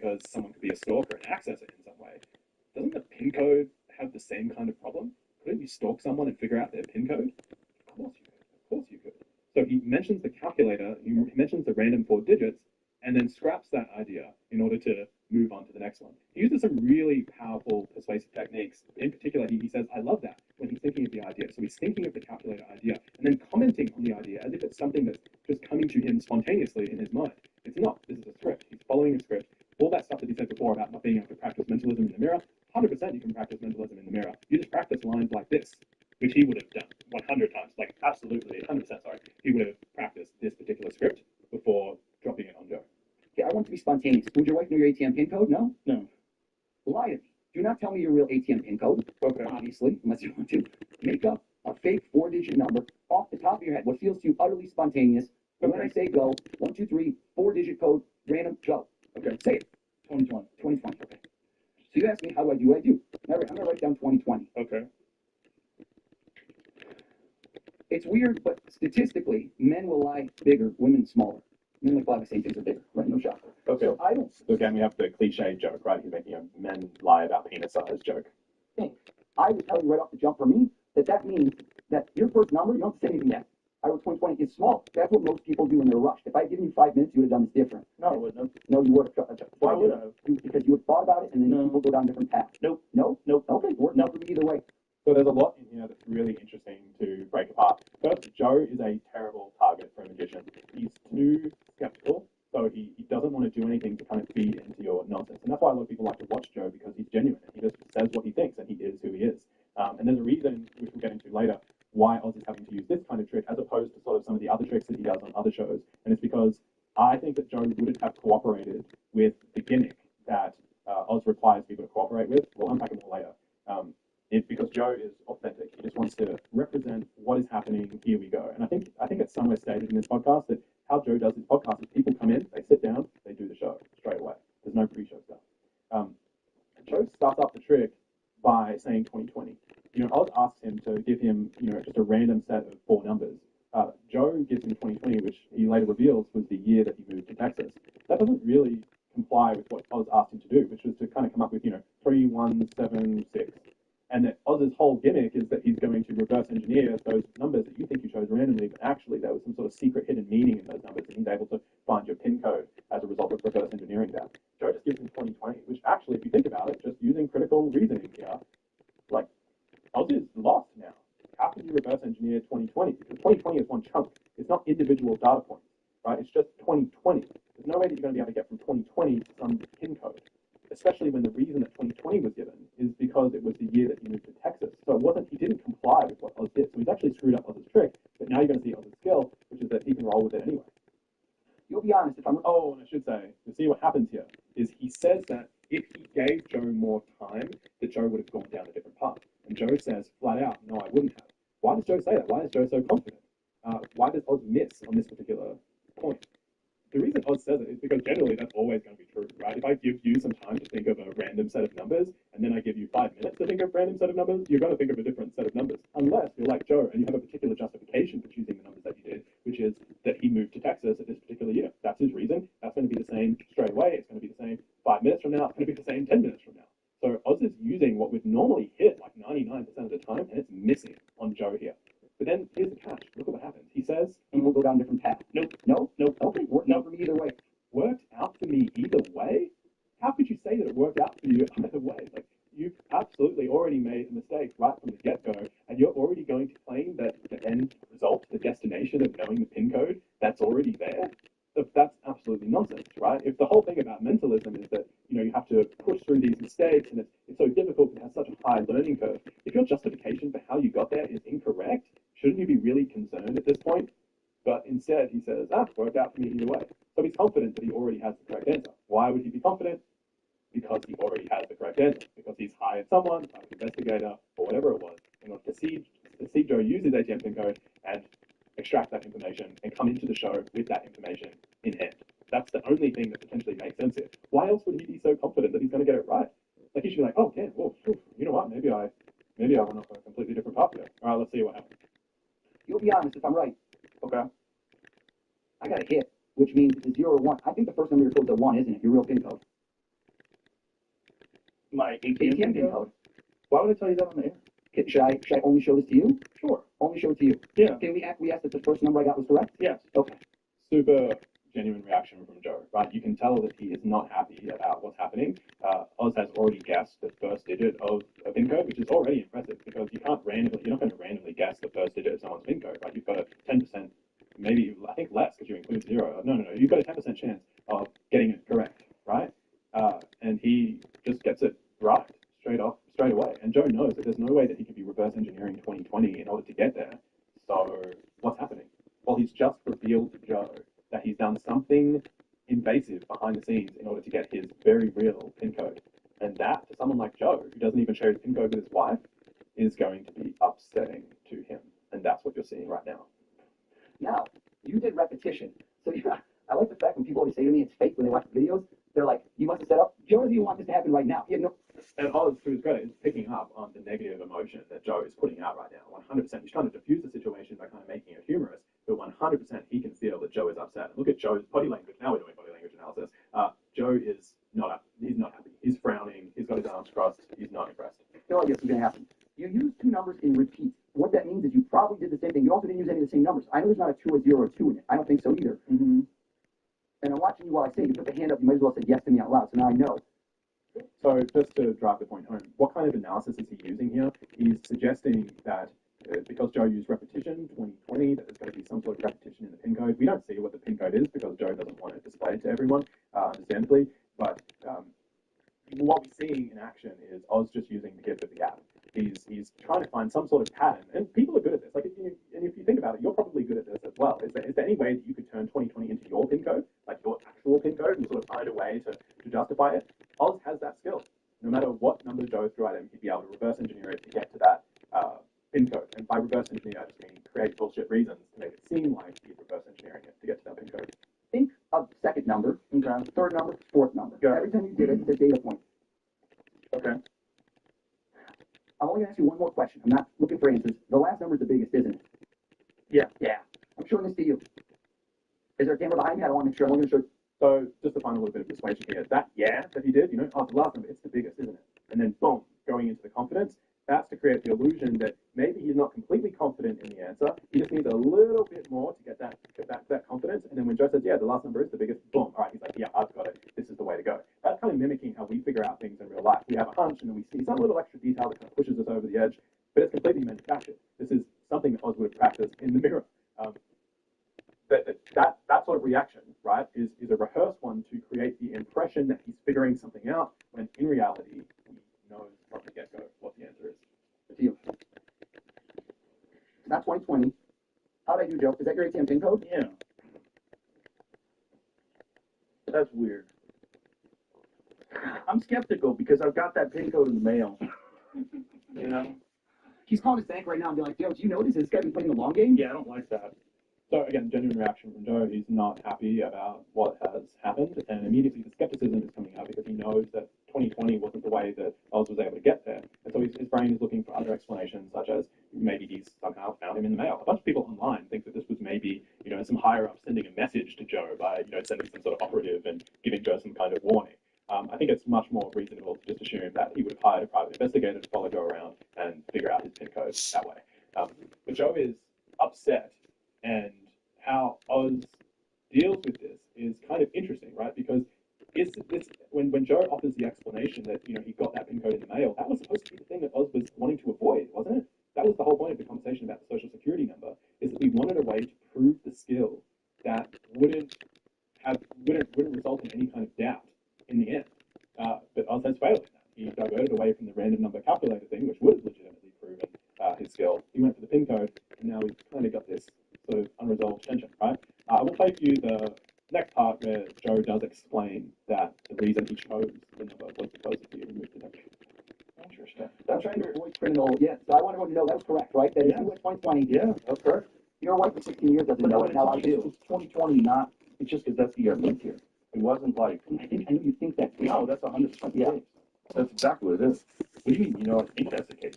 because someone could be a stalker and access it in some way. Doesn't the pin code have the same kind of problem? Couldn't you stalk someone and figure out their pin code? Of course you could. Of course you could. So he mentions the calculator, he mentions the random 4 digits, and then scraps that idea in order to move on to the next one. He uses some really powerful persuasive techniques. In particular, he says, I love that, when he's thinking of the idea. So he's thinking of the calculator idea and then commenting on the idea as if it's something that's just coming to him spontaneously in his mind. It's not. This is a script. He's following a script. All that stuff that he said before about not being able to practice mentalism in the mirror, 100% you can practice mentalism in the mirror. You just practice lines like this, which he would have done 100 times, like absolutely 100%, sorry. He would have practiced this particular script before dropping it on Joe. Okay, I want to be spontaneous. Would your wife know your ATM pin code? No? No. Lie to me. Do not tell me your real ATM pin code. Okay. Obviously, unless you want to. Make up a fake 4-digit number off the top of your head, what feels to you utterly spontaneous. And when I say go, 1, 2, 3, 4-digit code, random, go. Okay. Say it. 2020. 2020, okay. So you ask me, how do I do what I do? I'm going to write down 2020. Okay. It's weird, but statistically, men will lie bigger, women smaller. Men like lie the same things are bigger, right? No shocker. Okay. So I don't Again, we have the cliche joke, right? He's making a men lie about penis size joke. think. I would tell you right off the jump for me that means that your first number, you don't have to say anything yet. I wrote 2020, it's small. That's what most people do when they're rushed. If I had given you 5 minutes, you would have done this different. No, I wouldn't have. No, you would have. Why would I have? Because you would have thought about it, and then people go down different paths. Nope. No? Okay, work out for me either way. So there's a lot in here that's really interesting to break apart. First, Joe is a terrible target for a magician. He's too skeptical, so he doesn't want to do anything to kind of feed into your nonsense. And that's why a lot of people like to watch Joe, because he's genuine. He just says what he thinks, and he is who he is. And there's a reason, which we'll get into later, why Oz is having to use this kind of trick as opposed to sort of some of the other tricks that he does on other shows. And it's because I think that Joe wouldn't have cooperated with the gimmick that Oz requires people to cooperate with. We'll unpack it more later. It's because Joe is authentic. He just wants to represent what is happening. Here we go. And I think it's somewhere stated in this podcast that how Joe does his podcast is people come in, they sit down, they do the show straight away. There's no pre-show stuff. Joe starts off the trick by saying 2020. Oz asks him to give him, just a random set of 4 numbers. Joe gives him 2020, which he later reveals was the year that he moved to Texas. That doesn't really comply with what Oz asked him to do, which was to kind of come up with, 3176. And that Oz's whole gimmick is that he's going to reverse engineer those numbers that you think you chose randomly, but actually there was some sort of secret hidden meaning in those numbers, and he's able to find your PIN code as a result of reverse engineering that. Joe just gives him 2020, which actually, if you think about it, just using critical reasoning here, like, Oz is lost now. How can you reverse engineer 2020? Because 2020 is one chunk. It's not individual data points, right? It's just 2020. There's no way that you're going to be able to get from 2020 to some PIN code, especially when the reason that 2020 was given is because it was the year that he moved to Texas. So he didn't comply with what Oz did. So he's actually screwed up Oz's trick, but now you're going to see Oz's skill, which is that he can roll with it anyway. You'll be honest if I'm... Oh, and I should say, you see what happens here is he says that if he gave Joe more time, that Joe would have gone down a different path. And Joe says flat out, no, I wouldn't have. Why does Joe say that? Why is Joe so confident? Why does Oz miss on this particular point? The reason Oz says it is because generally that's always going to be true, right? If I give you some time to think of a random set of numbers, and then I give you 5 minutes to think of a random set of numbers, you're going to think of a different set of numbers. Unless you're like Joe and you have a particular justification for choosing the numbers that you did, which is that he moved to Texas at this particular year. That's his reason. That's going to be the same straight away. It's going to be the same 5 minutes from now. It's going to be the same 10 minutes from now. So Oz is using what would normally hit like 99% of the time, and it's missing on Joe here. But then here's the catch. Look at what happens. He says, People go down different paths. Nope. No? Okay, worked out for me either way. Worked out for me either way? How could you say that it worked out for you either way? Like, you've absolutely already made a mistake right from the get-go, and you're already going to claim that the end result, the destination of knowing the PIN code, that's already there? That's absolutely nonsense, right? If the whole thing about mentalism is that, you have to push through these mistakes, and it's so difficult and has such a high learning curve, if your justification for how you got there is incorrect, shouldn't you be really concerned at this point? But instead, he says, worked out for me either way. So he's confident that he already has the correct answer. Why would he be confident? Because he already has the correct answer. Because he's hired someone, like an investigator, or whatever it was, in order to see Joe use his ATM PIN code and extract that information and come into the show with that information in hand. That's the only thing that potentially makes sense here. Why else would he be so confident that he's going to get it right? Like, he should be like, oh, damn, well, you know what? Maybe I went off a completely different path here. All right, let's see what happens. You'll be honest if I'm right. Okay. I got a hit, which means it's a 0 or 1. I think the first number you're told is a 1, isn't it? Your real PIN code. My ATM ATM PIN code. Why would I tell you that on the air? Should I only show this to you? Sure. Only show it to you. Yeah. Can we acquiesce that the first number I got was correct? Yes. Okay. Super genuine reaction from Joe, right? You can tell that he is not happy about what's happening. Oz has already guessed the first digit of a PIN code, which is already impressive because you're not going to randomly guess the first digit of someone's PIN code, right? You've got a 10%, maybe, I think less because you include zero. No. You've got a 10% chance of getting it correct, right? And he just gets it right straight away. And Joe knows that there's no way that he could be reverse engineering 2020 in order to get there. So what's happening? Well, he's just revealed to Joe that he's done something invasive behind the scenes in order to get his very real PIN code. And that, to someone like Joe, who doesn't even share his PIN code with his wife, is going to be upsetting to him. And that's what you're seeing right now. Now, you did repetition. So yeah, I like the fact when people always say to me it's fake when they watch the videos, they're like, you must have set up, Joe doesn't even want this to happen right now. He had no. And Oz, to his credit, is picking up on the negative emotion that Joe is putting out right now. 100%. He's trying to diffuse the situation by kind of making it humorous, but 100% he can feel that Joe is upset. And look at Joe's body language. Now we're doing body language analysis. Joe is he's not happy. He's frowning. He's got his arms crossed. He's not impressed. No idea what's going to happen. You used two numbers in repeat. What that means is you probably did the same thing. You also didn't use any of the same numbers. I know there's not a 2, a 0, or 2 in it. I don't think so either. Mm-hmm. And I'm watching you while I say it. You put the hand up. You might as well say yes to me out loud. So now I know. So just to drive the point home, what kind of analysis is he using here? He's suggesting that because Joe used repetition 2020, that there's going to be some sort of repetition in the PIN code. We don't see what the PIN code is because Joe doesn't want it displayed to everyone, understandably. But what we're seeing in action is Oz just using the gift of the gab. He's trying to find some sort of pattern, and people are good at this. Like, if you think about it, you're probably good at this as well. Is there any way that you could turn 2020 into your PIN code, like your actual PIN code, and sort of find a way to justify it? Oz has that skill. No matter what number Joe threw at him, he'd be able to reverse engineer it to get to that PIN code. And by reverse engineer, I just mean create bullshit reasons to make it seem like he's reverse engineering it to get to that PIN code. Think of second number, third number, fourth number. Every time you did it, it's a data point. Okay. I'm only going to ask you one more question. I'm not looking for answers. The last number is the biggest, isn't it? Yeah. Yeah. I'm showing this to you. Is there a camera behind me? I don't want to make sure. I'm only going to show. So just to find a little bit of persuasion here, that he did, the last number, it's the biggest, isn't it? And then boom, going into the confidence, that's to create the illusion that maybe he's not completely confident in the answer. He just needs a little bit more to get that confidence. And then when Joe says, yeah, the last number is the biggest, boom, all right, he's like, yeah, I've got it. This is the way to go. That's kind of mimicking how we figure out things in real life. We have a hunch and then we see some little extra detail that kind of pushes us over the edge, but it's completely manufactured. This is something that Oz would have practiced in the mirror. That sort of reaction, right, is a rehearsed one to create the impression that he's figuring something out, when in reality, he knows from the get-go what the answer is. To you. Not 2020. How did I do, Joe? Is that your ATM PIN code? Yeah. That's weird. I'm skeptical because I've got that PIN code in the mail. You know? He's calling his bank right now and be like, Joe, do you notice this guy been playing the long game? Yeah, I don't like that. So again, genuine reaction from Joe. He's not happy about what has happened, and immediately the skepticism is coming out because he knows that 2020 wasn't the way that Oz was able to get there. And so his brain is looking for other explanations, such as maybe he's somehow found him in the mail. A bunch of people online think that this was maybe, some higher up sending a message to Joe by, sending some sort of operative and giving Joe some kind of warning. I think it's much more reasonable to just assume that he would have hired a private investigator to follow Joe around and figure out his PIN code that way. But Joe is upset, and how Oz deals with this is kind of interesting, right? Because when Joe offers the explanation that he got that PIN code in the mail, that was supposed to be the thing that Oz was wanting to avoid, wasn't it? That was the whole point of the conversation about the social security number, is that we wanted a way to prove the skill that wouldn't result in any kind of doubt in the end. But Oz has failed in that. He diverted away from the random number calculator thing, which would have legitimately proven his skill. He went for the PIN code, and now we've kind of got this sort of unresolved tension, right? I will play for you the next part where Joe does explain that the reason he chose the number was because he removed the number. Interesting. I'm trying to avoid criminal. Yeah, so I want everyone to know that was correct, right? That Yeah. if you went 2020, Yeah, that's correct. your wife for 16 years doesn't But know no, it. Now I do. it's 2020, not, it's just because that's the year I lived here. It wasn't like, I know you think that. no, that's 100% the Yeah. case. That's exactly what it is. What do you mean? I think that's the case.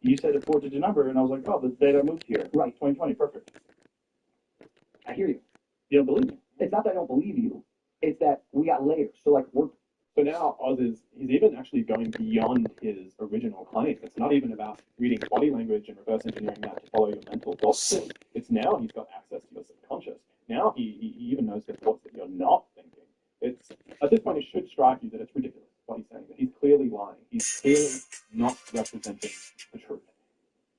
You said a 4-digit number, and I was like, oh, the date I moved here. Right. 2020, perfect. I hear you. You don't believe me? It's not that I don't believe you. It's that we got layers. So like So now Oz he's he's even actually going beyond his original claim. It's not even about reading body language and reverse engineering that to follow your mental thoughts. It's now he's got access to your subconscious. Now he even knows the thoughts that you're not thinking. It's at this point it should strike you that it's ridiculous what he's saying. That he's clearly lying. He's clearly not representing the truth.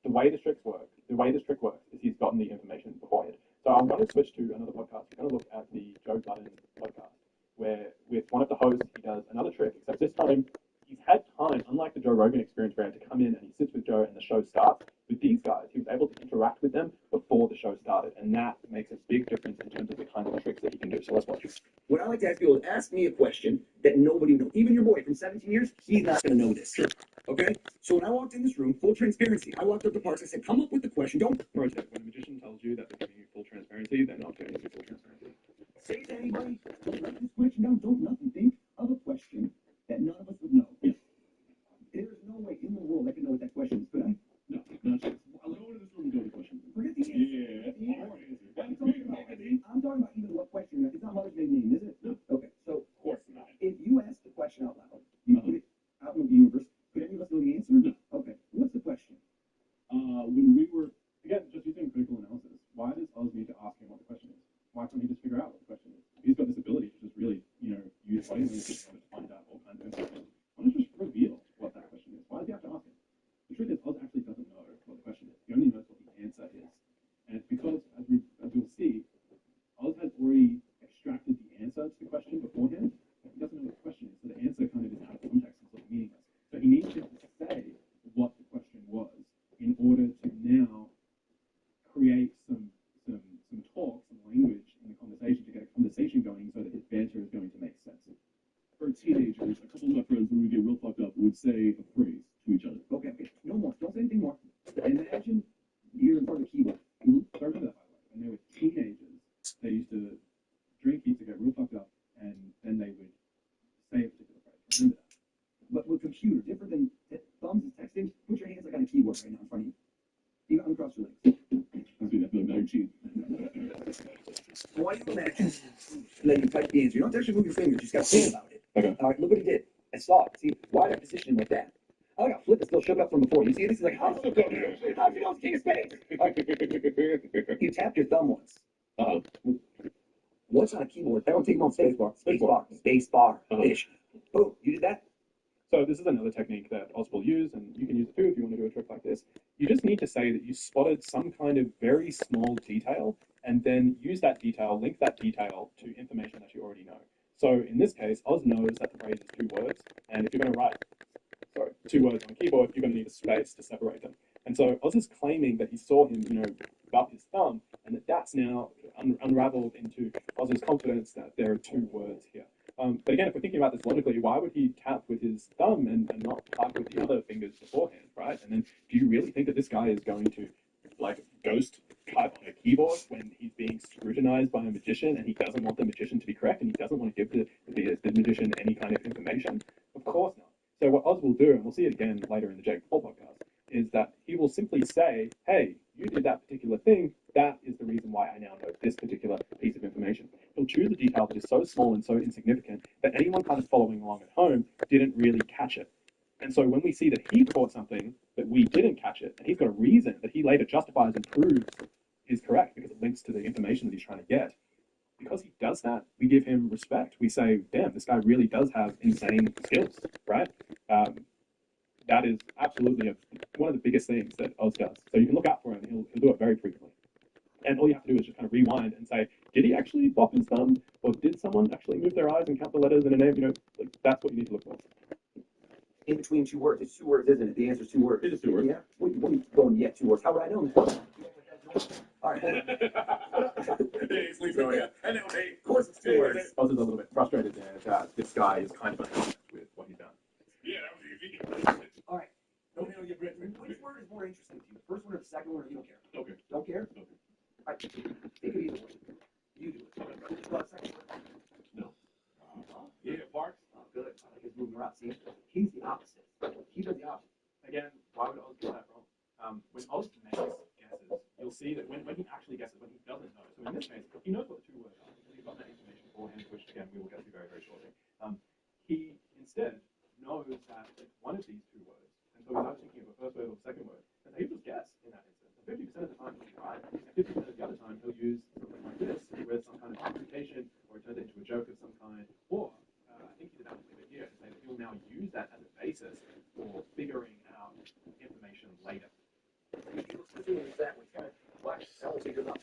The way this trick works is he's gotten the information beforehand. So I'm going to switch to another podcast. We're going to look at the Joe Budden podcast, where with one of the hosts he does another trick, except this time he's had time, unlike the Joe Rogan experience where he had to come in and he sits with Joe and the show starts. With these guys, he was able to interact with them before the show started, and that makes a big difference in terms of the kind of tricks that he can do. So let's watch it. What I like to ask people is ask me a question that nobody knows. Even your boy from 17 years, he's not going to know this. Okay? So when I walked in this room, full transparency, I walked up to Parks, I said, come up with the question. Don't Pro tip, when a magician tells you that they're giving you full transparency, they're not giving you full transparency. say to anybody, don't write this question down, don't nothing. Think of a question that none of us would know. There's no way in the world I could know what that question is, could I? No, not sure. I'll go into this room and go to the question. Forget the answer. Yeah. I'm talking about even what question. It's not Mother's maiden name, is it? No. Okay, so Of course not. if you ask the question out loud, you put it out in the universe, could any of us know the answer? No. Okay, what's the question? When we were, Again, just using critical analysis, why does Oz need to ask him what the question is? Why can't he just figure out what the question is? He's got this ability to just really, use body language in order to find out all kinds of information. Why not just reveal what that question is? Why does he have to ask him? The truth is, Oz actually doesn't know what the question is. He only knows what the answer is. And it's because, as you'll see, Oz has already extracted the answer to the question beforehand, but he doesn't know what the question is. So the answer kind of is out of context and sort of meaningless. So he needs to say what the question was in order to now create some talk, some language in the conversation to get a conversation going so that his banter is going to make sense. for teenagers, a couple of my friends, when we get real fucked up, would say a phrase to each other. Okay, no more. Don't say anything more. Imagine you're in front of the keyboard. So I remember that, by the way. When they were teenagers, they used to drink, used to get real fucked up, and then they would say a particular phrase. Remember that. But with computer, different than thumbs and texting, put your hands like on a keyboard right now in front of you. You uncross your legs. I see that, now you're cheating. I want you to imagine that you type the answer. You don't actually move your fingers, you just got to think about it. Okay. All right, look what he did. I saw it. See, why did I position him like that? I got flip is still shook up from before. You see, this is like, how's it going? How's he know it's king of spades? You tapped your thumb once. Uh-huh. What's on a keyboard? Everyone take them on space bar. Space bar. Space bar. Ish. Boom. You did that? So this is another technique that Oz will use, and you can use it too if you want to do a trick like this. You just need to say that you spotted some kind of very small detail, and then use that detail, link that detail to information that you already know. So in this case, Oz knows that the phrase is 2 words, and if you're going to write, 2 words on a keyboard, you're going to need a space to separate them. And so Oz is claiming that he saw him, above his thumb, and that's now unraveled into Oz's confidence that there are 2 words here. But again, if we're thinking about this logically, why would he tap with his thumb and not type with the other fingers beforehand, right? And then do you really think that this guy is going to, ghost type on a keyboard when he's being scrutinized by a magician and he doesn't want the magician to be correct and he doesn't want to give the magician any kind of information? Of course not. So what Oz will do, and we'll see it again later in the Jake Paul podcast, is that he will simply say, hey, you did that particular thing, that is the reason why I now know this particular piece of information. He'll choose a detail that is so small and so insignificant that anyone kind of following along at home didn't really catch it. And so when we see that he caught something that we didn't catch it, and he's got a reason that he later justifies and proves is correct because it links to the information that he's trying to get, because he does that, we give him respect. We say, damn, this guy really does have insane skills, right? That is absolutely one of the biggest things that Oz does. So you can look out for him. He'll do it very frequently. And all you have to do is just kind of rewind and say, did he actually bop his thumb? Or did someone actually move their eyes and count the letters in a name? That's what you need to look for. In between 2 words. It's 2 words, isn't it? The answer's 2 words. It is 2 words. Yeah. What are you going, yeah, 2 words. How would I know that? All right. He's sleeping on it. I know, hey. Of course it's 2 words. Oz is a little bit frustrated there that this guy is kind of honest with what he's done. Yeah, that was easy. All right. Don't know your which word is more interesting to you? The first one or the second one, or you don't care? Okay. Don't care? Okay. All right. Think of either one. You do it. Well, second word. No. Yeah, Parks. Oh, good. I like his moving around. See, he's the opposite. He does the opposite. Again, why would Oz get that wrong? When Oz makes guesses, you'll see that when he actually guesses, when he doesn't know. So in this case, he knows what the 2 words are because he's got that information beforehand, which again we will get to very, very shortly. He instead knows knows that it's one of these two words, and so he's either thinking of a first word or the second word, and so he'll just guess in that instance. And 50% of the time he'll be right, and 50% of the other time he'll use something like this, where some kind of justification, or he turns it into a joke of some kind, or I think he's about to leave it here to say that he'll now use that as a basis for figuring out information later. Sounds like enough.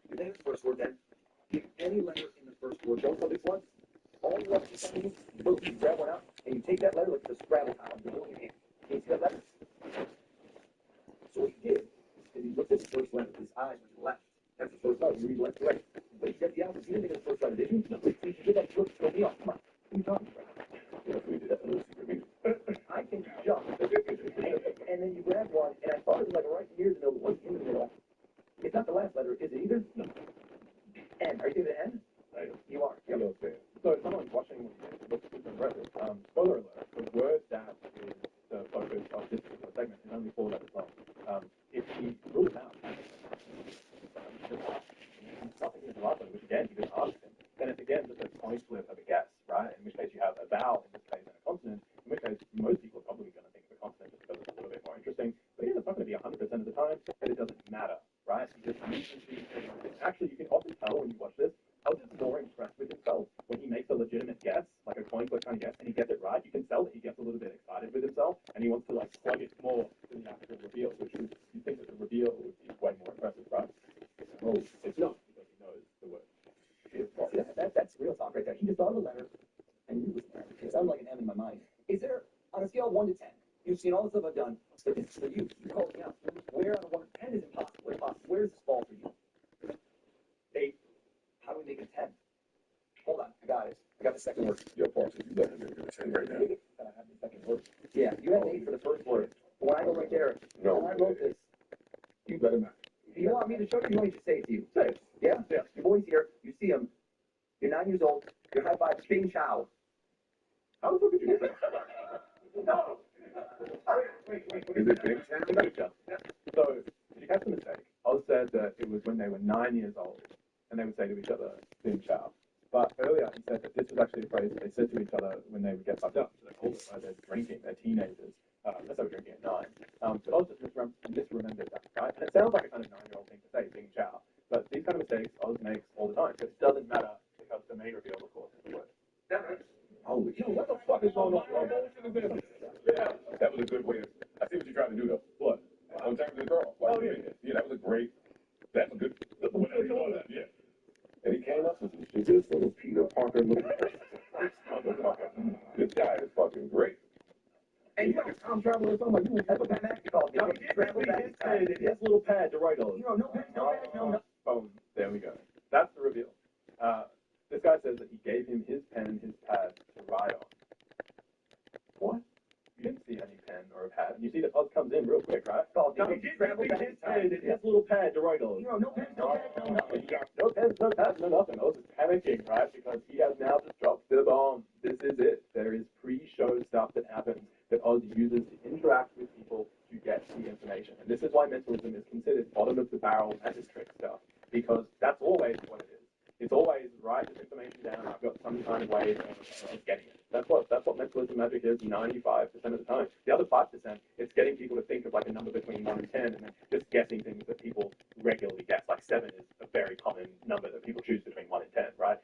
You name the first word, then pick any letter in the first word. Don't know this once. All you have to say is, boom, you grab one out, and you take that letter like it's a Scrabble tile. You hold it in your hand. Can you see that letter? So what he did is he looked at the first letter. His eyes went to the left. That's the first letter. You read left to right. But you get the opposite. You didn't think of the first letter, did you? No. You did that look to throw me off. Come on. What are you talking about? Yeah, we did that for a little secret meeting. I think you jump. And then you grab one, and I thought it was like right near the middle. What's in the middle? It's not the last letter, is it either? No. N. Are you thinking of N? I am. You are. Yep. Okay. So if someone's watching looks at Reddit, spoiler alert, the word that is the focus of this particular segment is only 4 letters long. If he rules out nothing in his last letter, which again he just asked him, then it's again just a coin flip of a guess, right? In which case you have a vowel in this case and a consonant, in which case most people are probably going to think of a consonant just because it's a little bit more interesting. But again, it's not going to be 100% of the time, and it doesn't matter, right? He just actually, you can often tell when you watch this, how he's more impressed with himself when he makes a legitimate guess, like a coin flip kind of guess, and he gets it right. You can tell that he gets a little bit excited with himself, and he wants to like slug it more than the actual reveal, which is, you think that the reveal would be way more impressive, right? Oh, it's not, because he knows the word. That's real talk right there. He just thought of a letter, and you listen. It sounded like an M in my mind. Is there, on a scale of 1 to 10, you've seen all the stuff I've done, but this is for you. You call me out. Where on a 1 to 10 is impossible? Where does this fall for you? 8. How do we make it 10? Hold on, I got it. I got the second word. Yo, boss, you let him do a 10 right now. I have the second word. Yeah, you have 8 for the first word. But when I go right there, No, when I wrote this, you let him out. do you want me to show you? Or you want me to say it to you? Say it. Yeah? Yeah. Your boy's here. You see him. You're 9 years old. You're high five. Bing chow. How the fuck did you get that? No. Is it big? So, did you catch the mistake? Oz said that it was when they were 9 years old, and they would say to each other, "Bing chow." But earlier he said that this was actually a phrase that they said to each other when they would get fucked up. So they called it while they're drinking, they're teenagers. Unless they were drinking at 9. But Oz just misremembered that, right? And it sounds like a kind of 9-year-old thing to say, "Bing chow." But these kind of mistakes Oz makes all the time. So it doesn't matter because the main reveal, of course, is the word. Holy shit, what the fuck is going on? Yeah, that was a good way to, I see what you're trying to do though. What? On time with the girl. Oh, yeah. Yeah, that was a great, that's a good, whatever you call that, yeah. And he came up with some shit, this little Peter Parker looking, this motherfucker, this guy is fucking great. And you like a time traveler or something? You have a pen that you call it. No, he did his little pad to write on. You know, no pen, no. Boom. There we go. That's the reveal. This guy says that he gave him his pen and his pad to write on. What? You didn't see any pen or a pad. You see that Oz comes in real quick, right? No, he did his pen and his little pad to write on. You know, no pen, no nothing. No pens, no pads, no nothing. Oz is panicking, right? Because he has now just dropped the bomb. This is it. There is pre-show stuff that happens that Oz uses to interact with people to get the information. And this is why mentalism is considered bottom of the barrel magic trick stuff. Because that's always what it is. It's always write this information down. I've got some kind of way of getting it. That's what mentalism magic is 95% of the time. The other 5%, it's getting people to think of like a number between 1 and 10, and then just guessing things that people regularly guess. Like 7 is a very common number that people choose between 1 and 10, right?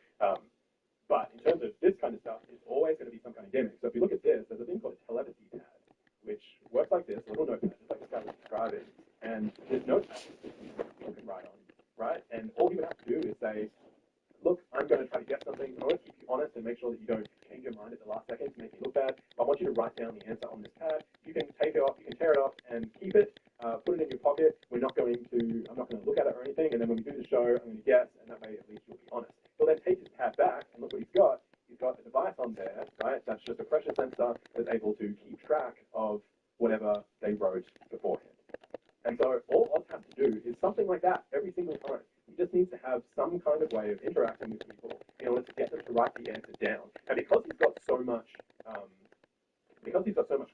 But in terms of this kind of stuff, it's always going to be some kind of gimmick. So if you look at this, there's a thing called a telepathy pad, which works like this, a little notepad, just like this guy was describing, and this notepad you can write on, right? And all you would have to do is say, look, I'm going to try to get something. I want to keep you honest and make sure that you don't change your mind at the last second to make me look bad. I want you to write down the answer on this pad. You can take it off, you can tear it off and keep it, put it in your pocket. I'm not going to look at it or anything. And then when we do the show, I'm going to guess, and that way at least you'll be honest. He'll then take his pad back and look what he's got. He's got a device on there, right? That's just a pressure sensor that's able to keep track of whatever they wrote beforehand. And so all Oz has to do is something like that every single time. He just needs to have some kind of way of interacting with people in order to get them to write the answer down. And because he's got so much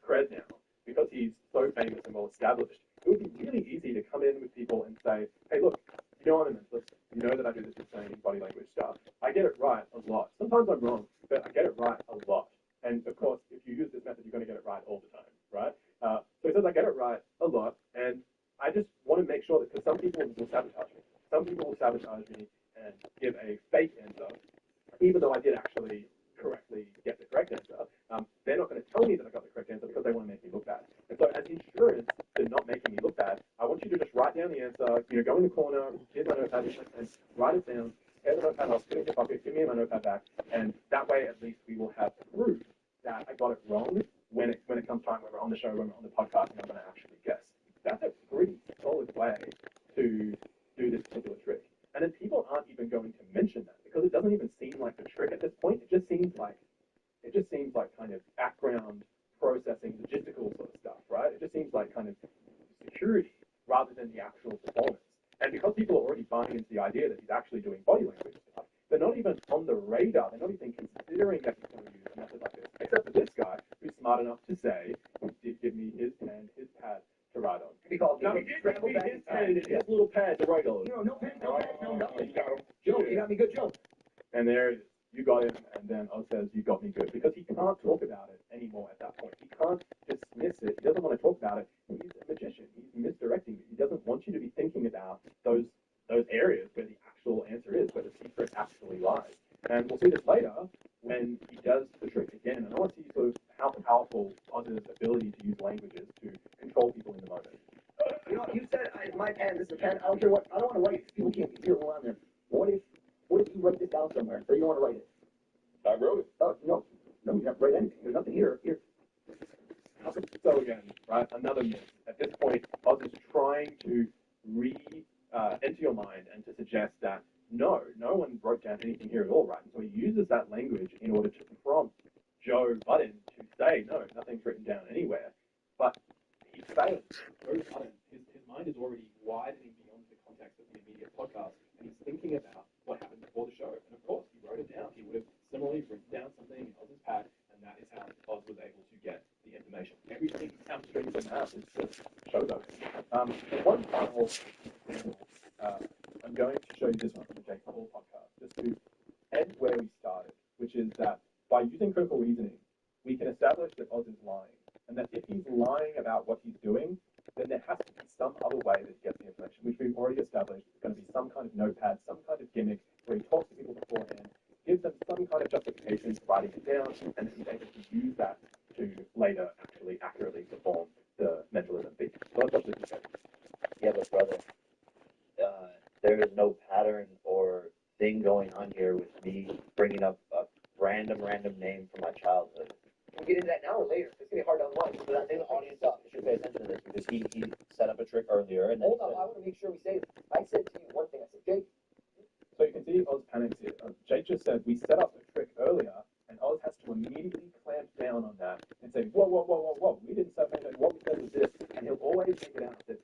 cred now, because he's so famous and well established, it would be really easy to come in with people and say, hey, look, you know I'm a mentalist. You know that I do this insane body language stuff. I get it right a lot. Sometimes I'm wrong, but I get it right a lot. And of course, if you use this method, you're going to get it right all the time, right? So he says I get it right a lot, and I just want to make sure that, because some people will sabotage me. Some people will sabotage me and give a fake answer, even though I did actually correctly get the correct answer. They're not going to tell me that I got the correct answer because they want to make me look bad. And so, as insurance to not making me look bad, I want you to just write down the answer. Go in the corner, here's my notepad, and write it down. Tear the notepad off, put it in your pocket, give me my notepad back, and that way, at least, we will have proof that I got it wrong when it comes time when we're on the show, when we're on the podcast, and I'm going to actually guess. That's a pretty solid way to do this particular trick. And then people aren't even going to mention that because it doesn't even seem like a trick at this point. It just seems like kind of background processing, logistical sort of stuff, right? It just seems like kind of security rather than the actual performance. And because people are already buying into the idea that he's actually doing body language stuff, they're not even on the radar. They're not even considering that he's going to use a method like this, except for this guy who's smart enough to say, he did give me his pen, his pad to write on. No, he did give me his pen, his little pad to write on. No pen, no nothing. Joe, you got me good, Joe. And there it is. You got him, and then Oz says, you got me good. Because he can't talk about it anymore at that point. He can't dismiss it. He doesn't want to talk about it. He's a magician. He's misdirecting you. He doesn't want you to be thinking about those areas where the actual answer is, where the secret actually lies. And we'll see this later when he does the trick again. And I want to see sort of how powerful Oz's ability to use languages to control people in the moment. You said my pen, this is a pen. I don't care what. I don't want to write it. People can't hear what I'm there. What if you write this down somewhere, or you don't want to write it? I wrote it. Oh, no, you don't write anything. There's nothing here. So again, right, another myth. At this point, Oz is trying to enter your mind and to suggest that no one wrote down anything here at all, right? And so he uses that language in order to prompt Joe Budden to say, no, nothing's written down anywhere. But he fails. Joe Budden, his mind is already widening beyond the context of the immediate podcast, and he's thinking about what happened before the show. And of course, he wrote it down. He would have similarly written down something in Oz's pad, and that is how Oz was able to get the information. Everything comes straight from that. It's just show those. And one final example, I'm going to show you this one from the Jake Paul podcast, just to end where we started, which is that by using critical reasoning, we can establish that Oz is lying, and that if he's lying about what he's doing, then there has to be some other way that he gets the information, which we've already established. It's going to be some kind of notepad, some kind of gimmick, where he talks to people beforehand, gives them some kind of justification for writing it down, and then he's able to use that to later actually accurately perform the mentalism feat. So let's watch this again. Yeah, but brother, there is no pattern or thing going on here with me bringing up a random name from my childhood. We'll get into that now or later. It's going to be hard to unwind. But I think the audience should pay attention to this because he set up a trick earlier. And then Hold on, I want to make sure we say this. I said to you one thing. I said, Jake. So you can see Oz panics here. Jake just said, we set up a trick earlier, and Oz has to immediately clamp down on that and say, whoa, we didn't set up anything. What we said was this. And he'll always make it out that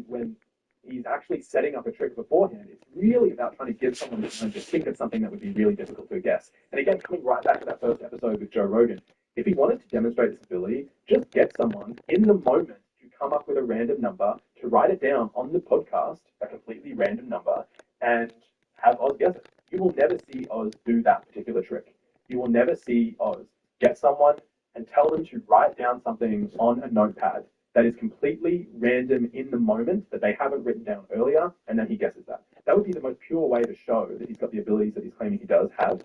when he's actually setting up a trick beforehand, it's really about trying to give someone the time to think of something that would be really difficult to guess. And again, coming right back to that first episode with Joe Rogan, if he wanted to demonstrate this ability, just get someone in the moment to come up with a random number, to write it down on the podcast, a completely random number, and have Oz guess it. You will never see Oz do that particular trick. You will never see Oz get someone and tell them to write down something on a notepad that is completely random in the moment that they haven't written down earlier, and then he guesses that. That would be the most pure way to show that he's got the abilities that he's claiming he does have.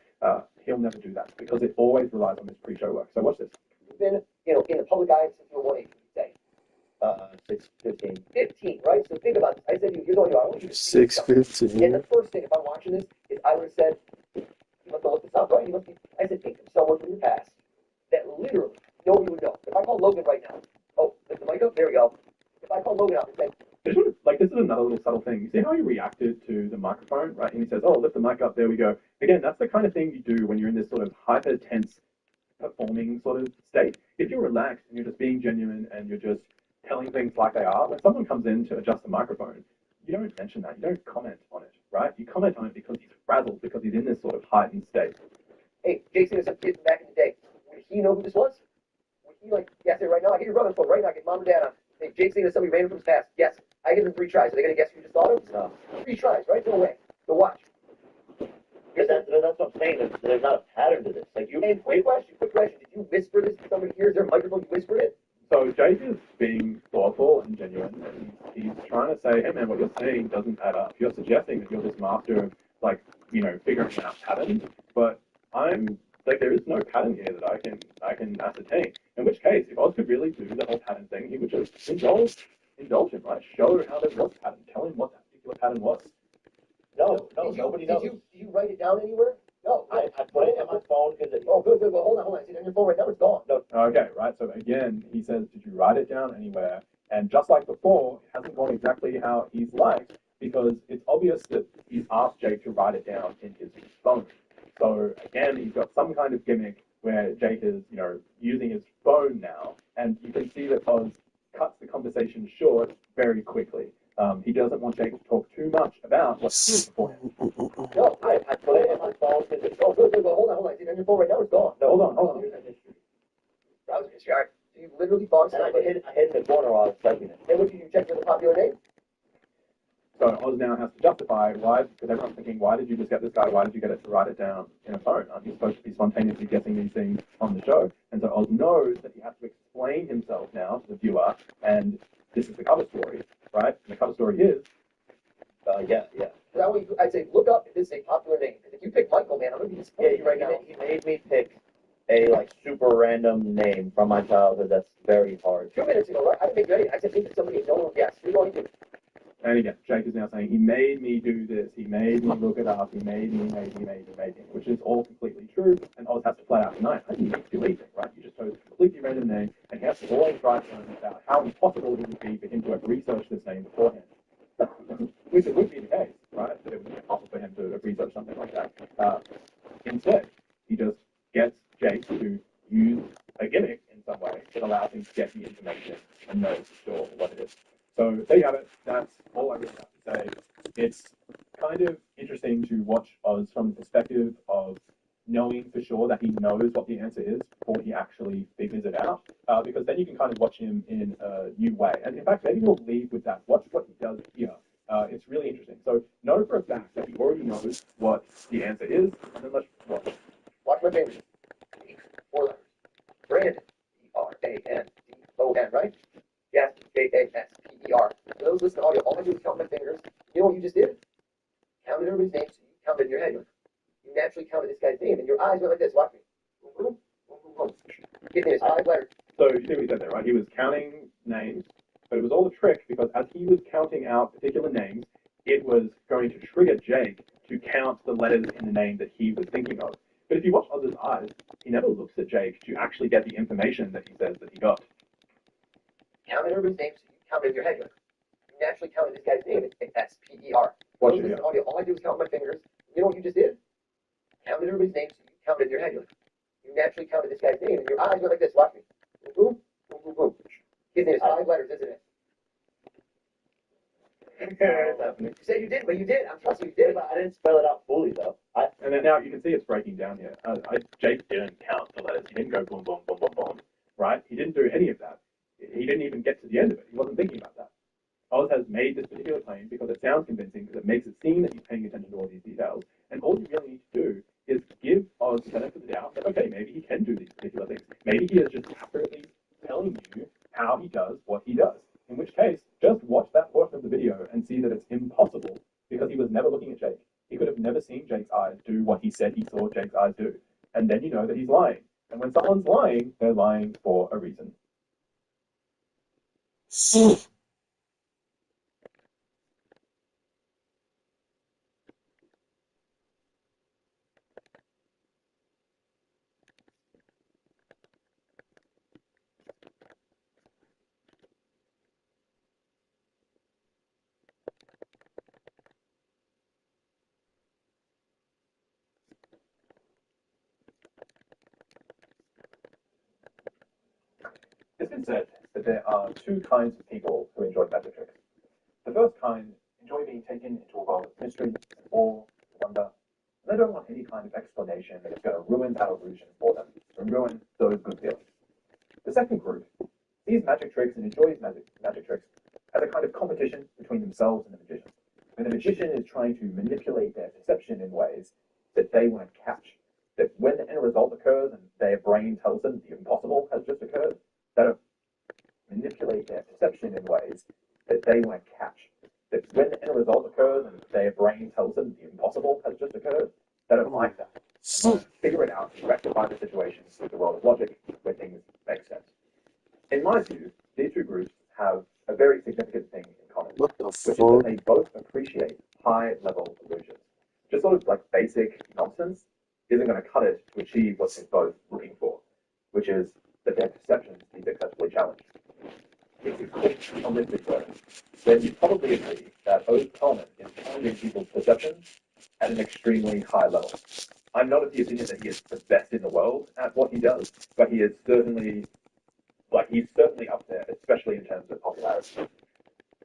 He'll never do that because it always relies on his pre-show work. So watch this. You've been, in the public eye since you were what age, would you say? 15. 15, right? So think about this. I said, you're going to, I want you to 6:15. And the first thing, if I'm watching this, is I would have said, you must have looked this up, right? I said, think of someone from your past that literally nobody would know. If I call Logan right now, lift the mic up, there we go. If I call Logan up and say, this is another little subtle thing. You see how he reacted to the microphone, right? And he says, oh, lift the mic up, there we go. Again, that's the kind of thing you do when you're in this sort of hyper tense performing sort of state. If you're relaxed and you're just being genuine and you're just telling things like they are, when someone comes in to adjust the microphone, you don't mention that. You don't comment on it, right? You comment on it because he's frazzled, because he's in this sort of heightened state. hey, Jason is some kid from back in the day. Would he know who this was? Would he yes, right now, I get your brother's phone right now, I get mom and dad on. Hey, Jason is somebody random from his past. Yes. I give them 3 tries. Are they going to guess who you just thought of? No. 3 tries, right? No way. So watch. That's what I'm saying. There's not a pattern to this. Like you, And quick question. Did you whisper this to somebody here? Is there a microphone? You whispered it? So Jake is being thoughtful and genuine, and he's trying to say, "Hey man, what you're saying doesn't add up. You're suggesting that you're this master of like figuring out patterns, but I'm like there is no pattern here that I can ascertain. In which case, if Oz could really do the whole pattern thing, he would just indulge him, right? Show how there was a pattern. Tell him what that particular pattern was. no, nobody knows. Did you write it down anywhere? No. I put it in my phone because Oh, good. Well, hold on. See, on your phone right now, it's gone. No. Okay, right. So again, he says, "Did you write it down anywhere?" And just like before, it hasn't gone exactly how he's liked because it's obvious that he's asked Jake to write it down in his phone. So again, he's got some kind of gimmick where Jake is, using his phone now, and you can see that Oz cuts the conversation short very quickly. He doesn't want Jake to talk too much about what's true beforehand. No. I put it in my phone because it's. Oh, good. Well, hold on. See, on your phone right now, it's gone. No. Hold on. Browser history. All right. So you literally thought and I somebody. hid in the corner while I was typing it. And what did you check for the popular name? So Oz now has to justify why, because everyone's thinking, why did you just get this guy? Why did you get it to write it down in a phone? Aren't you supposed to be spontaneously guessing these things on the show? And so Oz knows that he has to explain himself now to the viewer, and this is the cover story, right? And the cover story is, Yeah. So that way, I'd say look up if this is a popular name. Because if you pick Michael, man, I'm gonna be disappointed right now. He made me pick a super random name from my childhood. That's very hard. 2 minutes ago, right? I didn't make ready. I said think of somebody and no one guessed. You're going to. and again, Jake is now saying, he made me do this, he made me look it up, he made me, which is all completely true, and Oz has to flat out deny it. I didn't need to do anything, right? You just chose a completely random name, and he has to always try to learn about how impossible it would be for him to have researched this name beforehand. Which it would be the case, right? That it would be impossible for him to have researched something like that. Instead, he just gets Jake to use a gimmick in some way that allows him to get the information and know for sure what it is. So there you have it. That's all I really have to say. It's kind of interesting to watch Oz from the perspective of knowing for sure that he knows what the answer is before he actually figures it out, because then you can kind of watch him in a new way. And in fact, maybe we'll leave with that. Watch what he does here. It's really interesting. So know for a fact that he already knows what the answer is, and then let's watch. Watch my fingers. 4 letters. Brandon. Brandon, right? Yes. Jasper. For those listening to audio, all I do is count my fingers. You know what you just did? Counted everybody's names. So you counted in your head. You naturally counted this guy's name, and your eyes went like this. Watch me. Boom, boom, boom, boom. Give me his 5 letters. So you see what he said there, right? He was counting names, but it was all a trick because as he was counting out particular names, it was going to trigger Jake to count the letters in the name that he was thinking of. But if you watch Oz's eyes, he never looks at Jake to actually get the information that he says that he got. Counted everybody's names. So you counted in your head. You naturally counted this guy's name. It's Sper. Watch Listen it. to audio. All I do is count my fingers. You know what you just did? Counted everybody's names. So you counted in your head. You naturally counted this guy's name, and your eyes went like this. Watch me. Boom, boom, boom, boom. His name is 5 letters, isn't it? You said you did, but you did. I'm trusting you did. I didn't spell it out fully though. And then now you can see it's breaking down here. Jake didn't count the letters. He didn't go boom, boom, boom, boom, boom, right? He didn't do any of that. He didn't even get to the end of it. He wasn't thinking about that. Oz has made this particular claim because it sounds convincing, because it makes it seem that he's paying attention to all these details. And all you really need to do is give Oz the benefit of the doubt that, okay, maybe he can do these particular things. Maybe he is just accurately telling you how he does what he does. In which case, just watch that portion of the video and see that it's impossible because he was never looking at Jake. He could have never seen Jake's eyes do what he said he saw Jake's eyes do. And then you know that he's lying. And when someone's lying, they're lying for a reason. It's been said that there are 2 kinds of people who enjoy magic tricks. The first kind enjoy being taken into a world of mystery, awe, wonder, and they don't want any kind of explanation that is going to ruin that illusion for them and ruin those good feelings. The second group sees magic tricks and enjoys magic tricks as a kind of competition between themselves and the magician. When the magician is trying to manipulate their perception in ways that they want to catch. That when the end result occurs and their brain tells them the impossible has just occurred, that manipulate their perception in ways that they want to catch. That when the end result occurs and their brain tells them the impossible has just occurred, they don't like that. Figure it out and rectify the situation with the world of logic where things make sense. In my view, these two groups have a very significant thing in common, What the which is that fuck? they both appreciate high-level illusions. Just sort of like basic nonsense isn't going to cut it to achieve what they're both looking for, which is that their perceptions be successfully challenged. If you click on this video, then you probably agree that O's Coleman is challenging people's perceptions at an extremely high level. I'm not of the opinion that he is the best in the world at what he does, but he is certainly, he's certainly up there, especially in terms of popularity.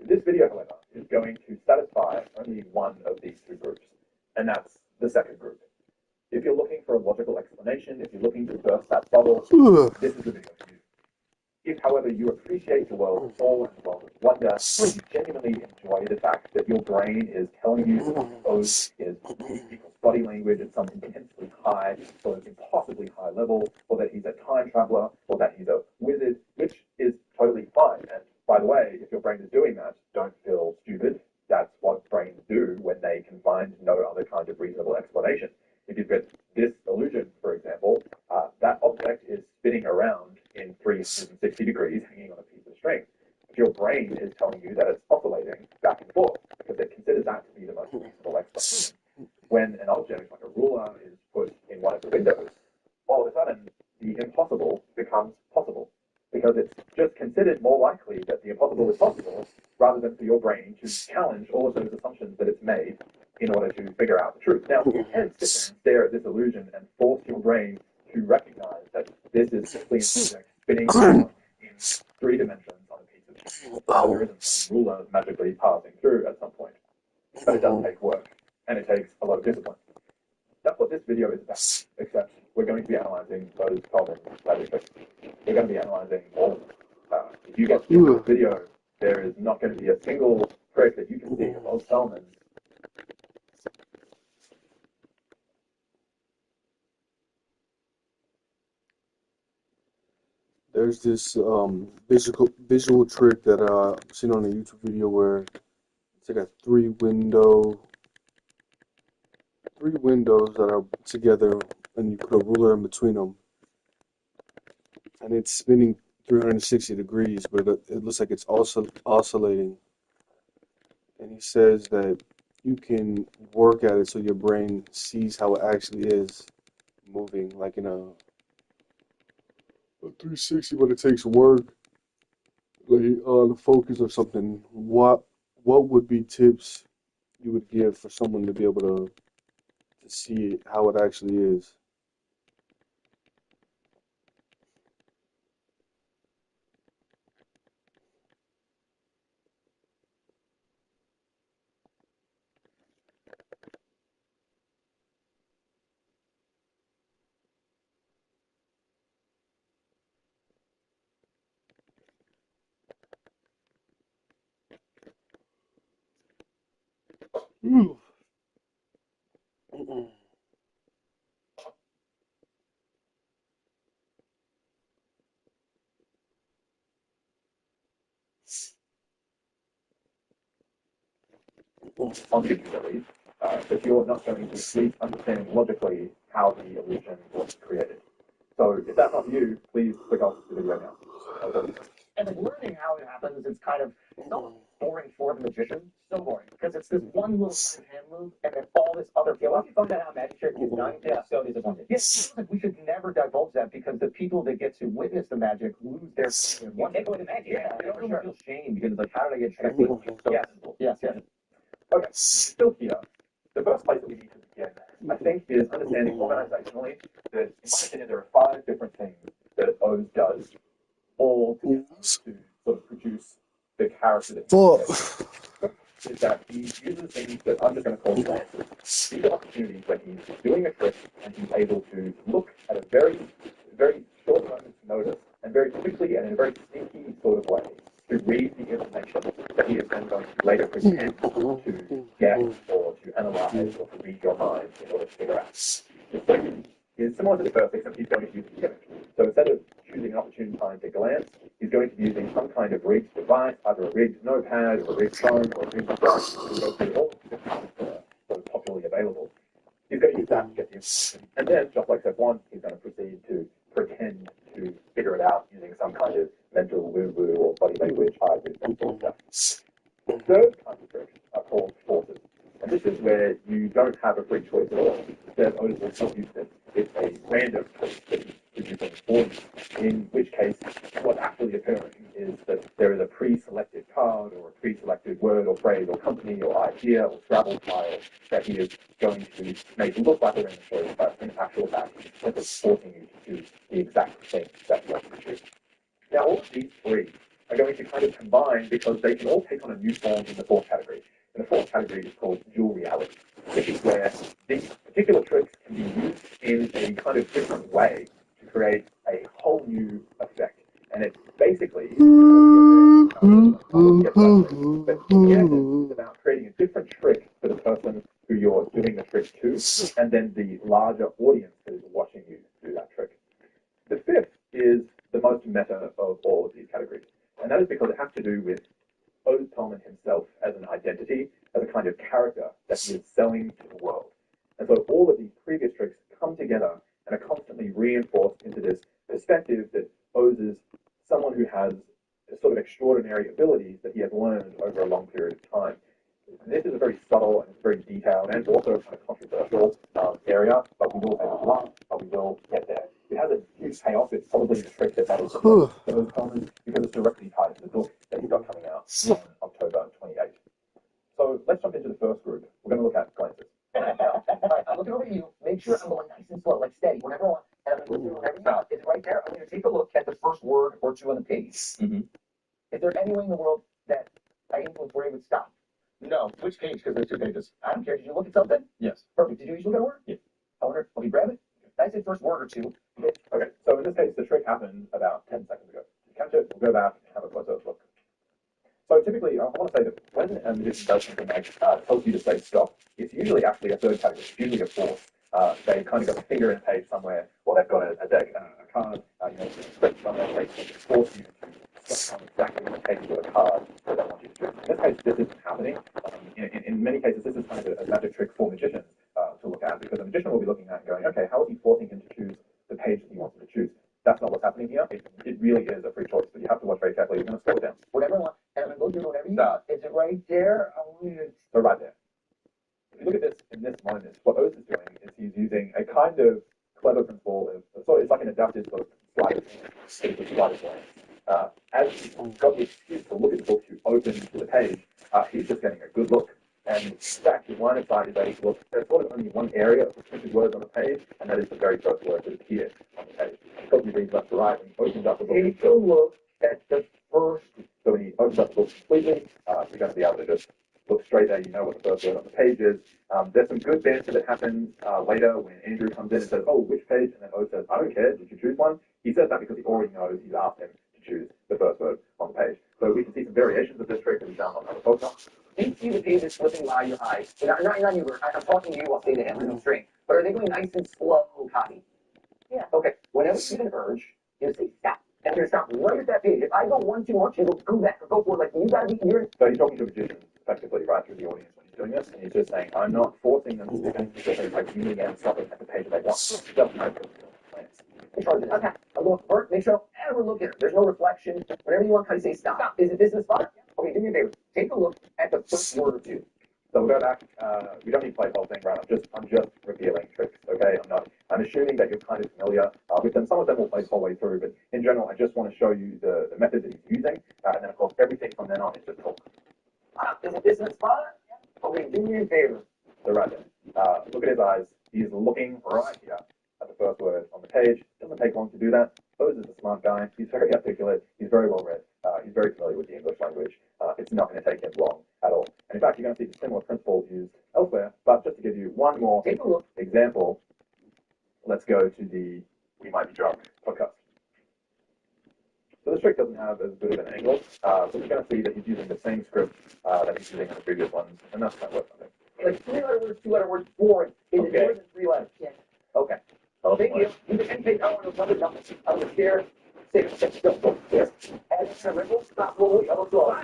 This video, however, is going to satisfy only one of these two groups, and that's the second group. If you're looking for a logical explanation, if you're looking to burst that bubble, this is the video for you. If, however, you appreciate the world of awe and the world of wonder, and you genuinely enjoy the fact that your brain is telling you that O's is people's body language at some intensely high, sort of impossibly high level, or that he's a time traveler, or that he's a wizard, which is totally fine. And by the way, if your brain is doing that, don't feel stupid. That's what brains do when they can find no other kind of reasonable explanation. If you've got this illusion, for example, that object is spinning around in 360 degrees, hanging on a piece of string. If your brain is telling you that it's oscillating back and forth, because it considers that to be the most reasonable explanation, when an object like a ruler is put in one of the windows, all of a sudden the impossible becomes possible, because it's just considered more likely that the impossible is possible, rather than for your brain to challenge all of those assumptions that it's made in order to figure out the truth. Now, you can sit there and stare at this illusion and force your brain to recognize that this is simply an object spinning around in 3 dimensions on a piece of string. There isn't some ruler magically passing through at some point. But it does take work, and it takes a lot of discipline. That's what this video is about, except we're going to be analyzing those problems later. We're going to be analyzing all of them. If you get through this video, there is not going to be a single trick that you can see of Oz Solomon. There's this visual trick that I've seen on a YouTube video where it's like a three windows that are together, and you put a ruler in between them, and it's spinning 360 degrees, but it looks like it's also oscillating. And he says that you can work at it so your brain sees how it actually is moving, like in a 360, but it takes work, like the focus or something. What would be tips you would give for someone to be able to see how it actually is? Ooh. On YouTube at least, if you're not going to at least understand logically how the illusion was created. So if that's not you, please click off the video now. And like learning how it happens is kind of so boring for the magician, so boring, because it's this one little kind of hand move, and then all this other. Yeah, once you find out how magic trick is done, yeah, so disappointed. Yes, like we should never divulge that, because the people that get to witness the magic lose their. One take away the magic. Yeah, they don't feel shame because it's like, how did I get tricked? Yes. Okay, still here. The first place that we need to begin, I think, is understanding organizationally that, in my opinion, there are 5 different things that O's does, all together to sort of produce the character that he is that he uses things that I'm just going to call glances. These are opportunities when he's doing a trick and he's able to look at a very, very short moment's notice and very quickly and in a very sneaky sort of way to read the information that he is then going to later pretend to get or to analyze or to read your mind in order to figure out. The second is similar to the first, except he's going to use a gimmick. So instead of choosing an opportune time to glance, he's going to be using some kind of rigged device, either a rigged notepad or a rigged phone or a rigged brush to go through all the different that are popularly available. He's going to use that to get the information. And then, just like step one, he's going to proceed to pretend to figure it out using some kind of mental woo-woo or body language, eye movement, sort of stuff. The third kind of trick are called forces. And this is where you don't have a free choice at all. Instead, Otis will tell you that it's a random choice that he's producing for you, in which case what's actually occurring is that there is a pre-selected card or a pre-selected word or phrase or company or idea or Scrabble file that he is going to make look like a random choice, but in actual fact, he's simply forcing you to choose the exact thing that you want to choose. Now, all of these three are going to kind of combine because they can all take on a new form in the fourth category. And the fourth category is called dual reality. This is where these particular tricks can be used in a kind of different way to create a whole new effect. And it's basically, but in the end, it's about creating a different trick for the person who you're doing the trick to, and then the larger audience that is watching you do that trick. The fifth is the most meta of all of these categories. And that is because it has to do with Otis Tolman himself as an identity, as a kind of character that he is selling to the world. And so all of these previous tricks come together and are constantly reinforced into this perspective that Otis is someone who has sort of extraordinary abilities that he has learned over a long period of time. This is a very subtle and very detailed and also kind of controversial area, but we will have a lot, but we will get there. It has a huge payoff. It's probably the trick that matters to Otis Tolman because it's directly tied to the book that he's got coming out on October 28th. So let's jump into the first group. We're going to look at glances. Alright, I'm looking over at you. Make sure I'm going nice and slow, like steady, whenever I want. And I'm going to go through whenever you want. It's right there. I'm going to take a look at the first word or two on the page. Mm-hmm. Is there any way in the world that I influence where he would stop? No. Which page? Because there's 2 pages. I don't care. Did you look at something? Yes. Perfect. Did you look at a word? Yeah. I wonder. Okay, grab it. I said first word or two. Okay. So in this case, the trick happened about 10 seconds ago. Catch it. We'll go back and have a closer look. So typically, I want to say that when a magician does something like tells you to say stop, it's usually actually a third category. It's usually a fourth. They kind of got a finger in a page somewhere, or they've got a deck, a card, script on their page to force you to stop on exactly the page with a card that they want you to do. In this case, this isn't happening. In many cases, this is kind of a magic trick for magicians to look at, because a magician will be looking at and going, okay, how is he forcing him to choose the page that he wants him to choose? That's not what's happening here. It really is a free choice, but you have to watch very carefully. We're going to slow it down. Whatever I want. And I'm going to go through whatever you want. Is it right there? I want you to... So right there. If you look at this in this moment, what Otis is doing is he's using a kind of clever principle of sort of, it's like an adaptive sort of sleight glance. As he's got the excuse to look at the book to open to the page, he's just getting a good look. And in fact, his line of sight is that he looks, there's sort of only one area of the printed words on the page, and that is the very first word that appears on the page. Because he reads left to right, when he opens up the book, Take a look at the first... So when he opens up the book completely, you're going to be able to just look straight there. You know what the first word on the page is. There's some good banter that happens later when Andrew comes in and says, oh, which page? And then Otis says, I don't care. Did you choose one? He says that because he already knows he's asked him to choose the first word on the page. So we can see some variations of this trick that we've done on other podcasts. Can you see the pages slipping by your eyes? Not you, I'm talking to you, I'll say to him, there's no string. But are they going nice and slow, copy? Yeah. Okay, whenever you get an urge, you say stop. And you're going to stop right at that page. If I go one too much, you go back or go for it. Like, you got to be here. So he's talking to a magician effectively right through the audience when he's doing this, and he's just saying, I'm not forcing them to do anything specific, like you need to stop it at the page that they want. Just no plans. Okay, I'm going first. Make sure I don't ever look at it. There's no reflection. Whenever you want, kind of say stop. Is it business spot? Okay, do me a favor. Take a look at the first word or two. So we'll go back. We don't need to play the whole thing, right? I'm just revealing tricks, okay? I'm assuming that you're kind of familiar with them. Some of them will play the whole way through, but in general, I just want to show you the method that he's using, and then of course everything from then on is just talk. Is it business spot? Okay, do me a favor. So right there. Look at his eyes. He's looking right here at the first word on the page. Doesn't take long to do that. Otis is a smart guy. He's very articulate. He's very well read. He's very familiar with the English language. It's not going to take him long at all. And in fact, you're going to see the similar principle used elsewhere. But just to give you one more example, let's go to the We Might Be Drunk podcast. So this trick doesn't have as good of an angle. So we're going to see that he's using the same script that he's using in the previous ones, and that's kind of worth something. Like 3-letter words, 2-letter words, boring. Is it Okay. more than 3 letters? Yeah. Okay. Oh, Big deal. You can any page out of another number. I was scared. Six. Go. Yes. And a ripple. Stop. Whoa. I don't know.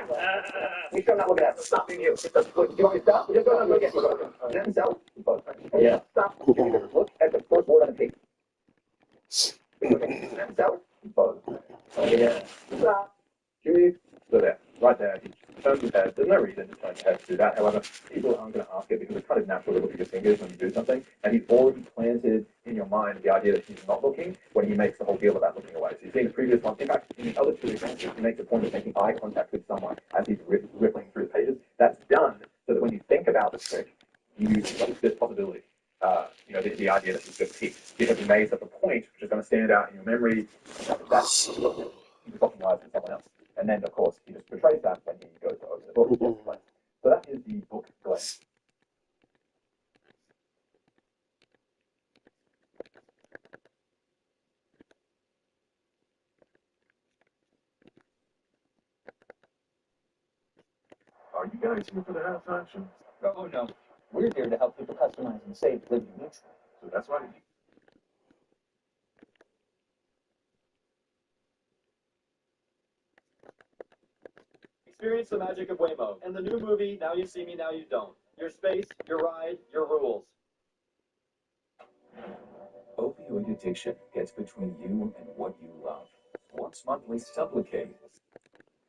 You sure I'm not looking at it? Stop being you. Do you want me to stop? Just go look at it. Then south. Yeah. Stop. Look at the first word on the page. Then south. Oh, yeah. Stop. Jimmy, so there, right there, he turns his head. There's no reason to turn his head to do that. However, people aren't going to ask it because it's kind of natural to look at your fingers when you do something. And he's already planted in your mind the idea that he's not looking when he makes the whole deal about looking away. So you see in the previous one, in fact, in the other two examples, he makes a point of making eye contact with someone as he's rippling through the pages. That's done so that when you think about the trick, you use this possibility. The idea that he's just picked because he made such a point, which is going to stand out in your memory. That's he was looking eyes with someone else. And then, of course, he just portrays that when he goes to open the book. So that is the book Glenn. Are you guys here for the halftime show? Oh, no. We're here to help people customize and save living neutral. So that's why Experience the magic of Waymo and the new movie Now You See Me, Now You Don't. Your space, your ride, your rules. Opioid addiction gets between you and what you love. Once monthly Sublocade.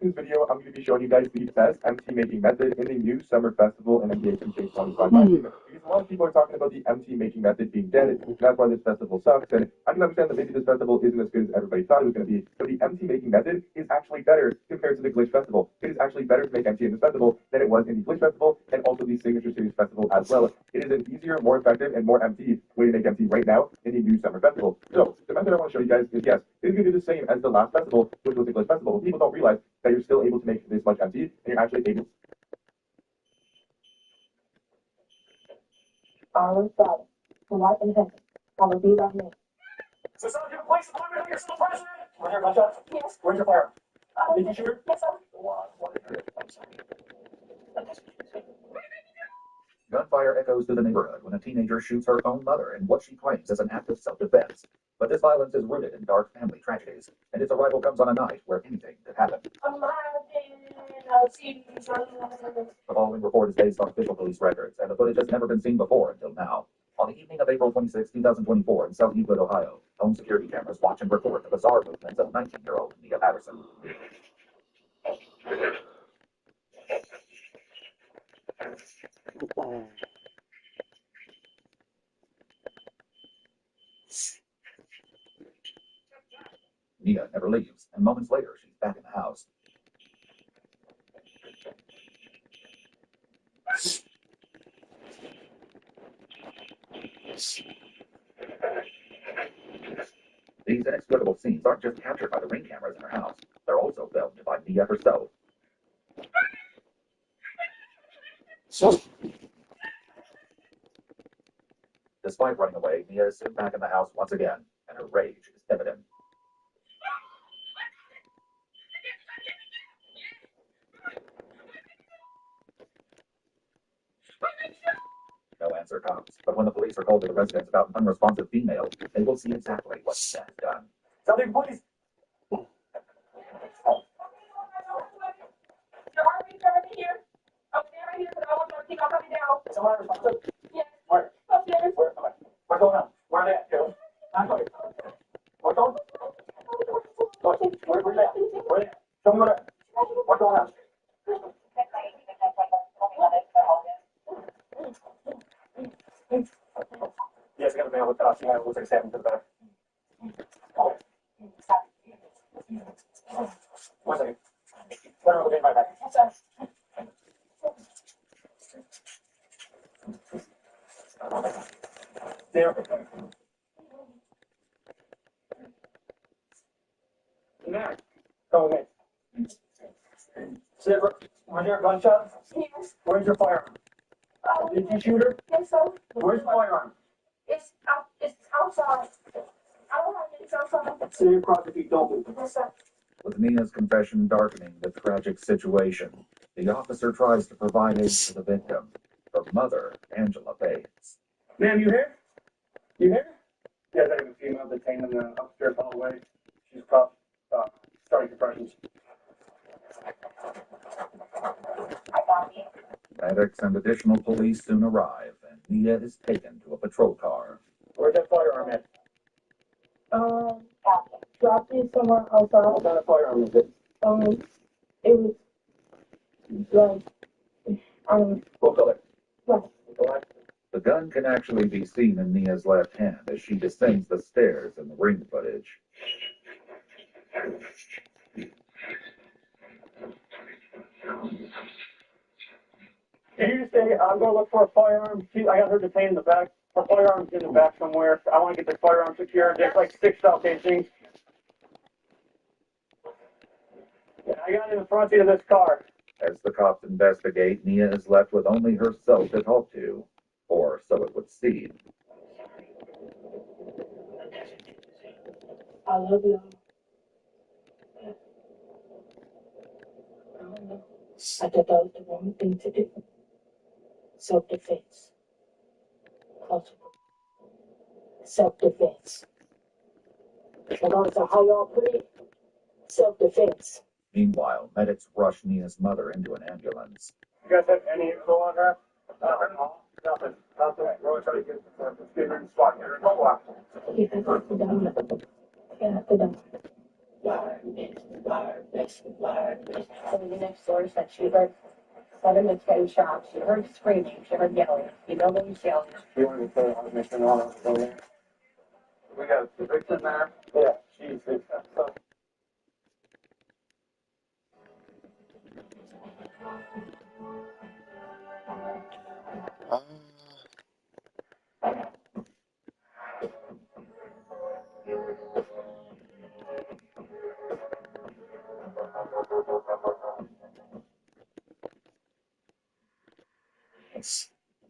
In this video, I'm going to be showing you guys the best MT making method in the new summer festival in NBA 2K25. Because a lot of people are talking about the MT making method being dead, and that's why this festival sucks. And I can understand that maybe this festival isn't as good as everybody thought it was going to be, but the MT making method is actually better compared to the Glitch Festival. It is actually better to make MT in this festival than it was in the Glitch Festival and also the Signature Series Festival as well. It is an easier, more effective, and more MT way to make MT right now in the new summer festival. So the method I want to show you guys is yes, it is going to be the same as the last festival, which was the Glitch Festival. People don't realize that you're still able to make this much MT, and you're actually able. Arlen Friday, polite and attentive. I will be right here. So, son, you have a police appointment on your still president? Where's your gunshot? Yes. Where's your firearm? Did you shoot her? Yes, sir. Gunfire echoes through the neighborhood when a teenager shoots her own mother in what she claims is an act of self-defense. But this violence is rooted in dark family tragedies, and its arrival comes on a night where anything could happen. The following report is based on official police records, and the footage has never been seen before until now. On the evening of April 26, 2024, in South Euclid, Ohio, home security cameras watch and record the bizarre movements of 19-year-old Nia Patterson. Nia never leaves, and moments later, she's back in the house. These inexplicable scenes aren't just captured by the ring cameras in her house. They're also filmed by Nia herself. Despite running away, Nia is soon back in the house once again, and her rage is evident. No answer comes, but when the police are called to the residence about an unresponsive female, they will see exactly what Nia has done. Something, please. Someone responsive? Yes. Where? Upstairs. Where? What's going on? Where are they at? Go. What's going on? Where are they at? Where are they at? Tell me where. What's going on? Yes, I got a mail with us. Yeah, it looks like it's happening to the back. 1 second. Let me look in my back. There. Now, come with me. Sit. Was there a gunshot? Yes. Where's your firearm? Did you shoot her? Yes, sir. Where's the firearm? It's outside. I don't have it outside. Sit across the feet. Don't move. Yes, sir. With Nia's confession darkening the tragic situation, the officer tries to provide aid to the victim, but mother, Angela Bates. Ma'am, you here? You here? Yes, I have a female detained in the upstairs hallway. She's cuffed, starting compressions. I got you. Medics and additional police soon arrive, and Nia is taken to a patrol car. Where's that firearm at? Dropped it somewhere outside. What kind of firearm is it? It was like, What color? black. Black. The gun can actually be seen in Nia's left hand as she descends the stairs in the ring footage. Can you just say, I'm going to look for a firearm? I got her detained in the back. Her firearm's in the back somewhere. I want to get the firearm secured. There's like 6 Southgate things. Yeah, I got it in the front seat of this car. As the cops investigate, Nia is left with only herself to talk to, or so it would seem. I love you. I don't know. I thought that was the wrong thing to do. Self-defense. Self-defense. Regardless of how y'all put it, self-defense. Meanwhile, medics rush Nia's mother into an ambulance. You guys have any info on her? Nothing. Nothing. We're only trying to get her in the spot here. Don't watch. Yeah, I got the done. Yeah, the done. So the next door said she heard 7 to 10 shots. She heard screaming. She heard yelling. You know when you yelling. You want to put on the mission on us over there? We got the victim there? Yeah, she's victim. So.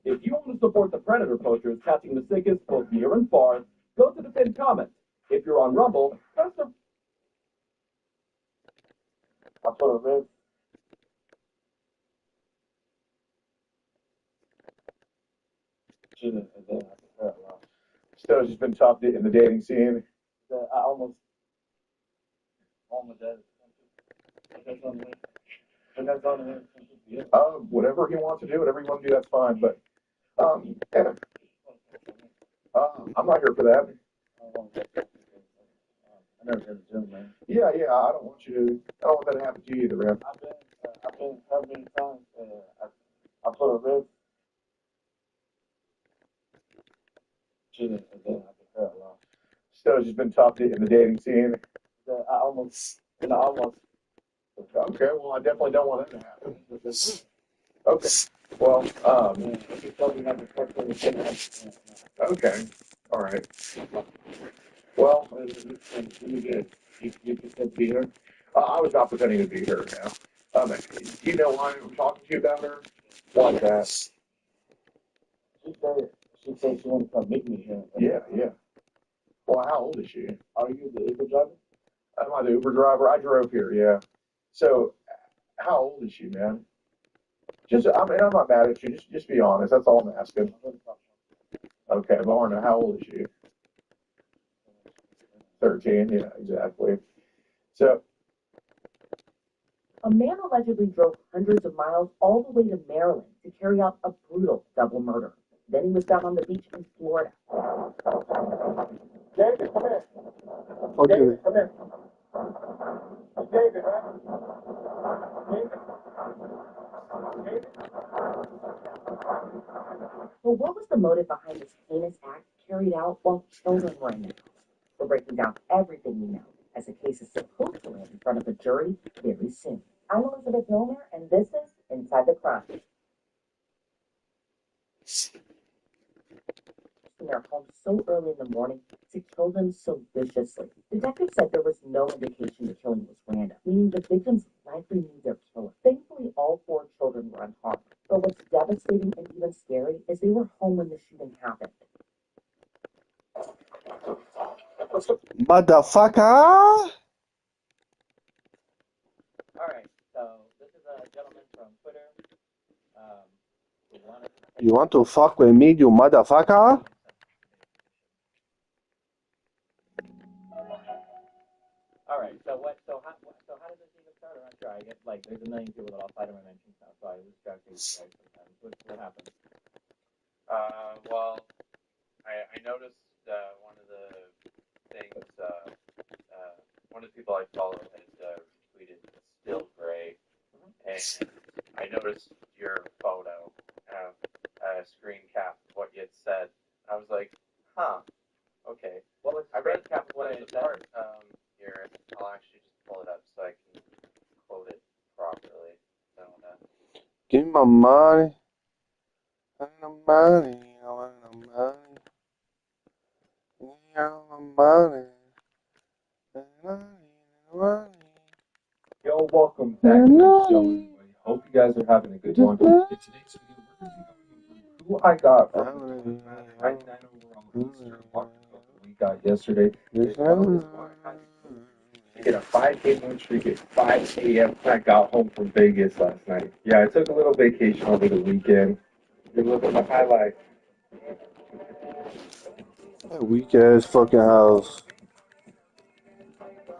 If you want to support the Predator posters catching the sickest both near and far, go to the pinned comment. If you're on Rumble, press the... I put a rib. So it's just been tough in the dating scene. I almost did. Whatever he wants to do, whatever you want to do, that's fine. But I'm not here for that. I never been to the gym, man. Yeah, I don't want that to happen to you either, man. I've been how many times? I put a rib. So it's just been tough in the dating scene. I almost. Okay, well, I definitely don't want that to happen. Okay, well, okay, all right. Well, You could be here. I was not pretending to be her now. You know why I'm talking to you about her? Why that? She said she wanted to come meet me here. Yeah. Well, how old is she? Are you the Uber driver? Am I the Uber driver? I drove here, yeah. So, how old is she, man? I'm not mad at you. Just be honest. That's all I'm asking. Okay, Varna, how old is she? 13, yeah, exactly. So, a man allegedly drove hundreds of miles all the way to Maryland to carry out a brutal double murder. Then he was found on the beach in Florida. David, come here. Okay. David, come here. It's David, right? David? David? So what was the motive behind this heinous act carried out while children were in the house? We're breaking down everything we know as the case is supposed to land in front of a jury very soon. I'm Elizabeth Milner, and this is Inside the Crime. In their home so early in the morning to kill them so viciously. Detectives said there was no indication the killing was random, meaning the victims likely knew their killer. Thankfully, all 4 children were unharmed. But what's devastating and even scary is they were home when the shooting happened. Motherfucker! All right, so this is a gentleman from Twitter who wanted to You want to fuck with me, you motherfucker? All right. So how does this even start? I'm not sure. I get like there's a million people that all fight on my mentions now, so I lose track of you guys sometimes. What happens? Well, I noticed one of the things, one of the people I follow has retweeted Still Gray, and I noticed your photo, screen cap what you had said. I was like, huh, okay. Well, let's I read cap what I said. Here, I'll actually just pull it up so I can quote it properly. So, Give me my money. I want the money. I want the money. Give me all my money. Money. Yo, welcome back to the show, everybody. Hope you guys are having a good one. In today's video, we're going to be going over who I got from the 99 overall Easter Locker Cup that we got yesterday. As well as what I had to get a 5-game win streak at 5 a.m. when I got home from Vegas last night. Yeah, I took a little vacation over the weekend. You look at my highlight. That weak ass fucking house.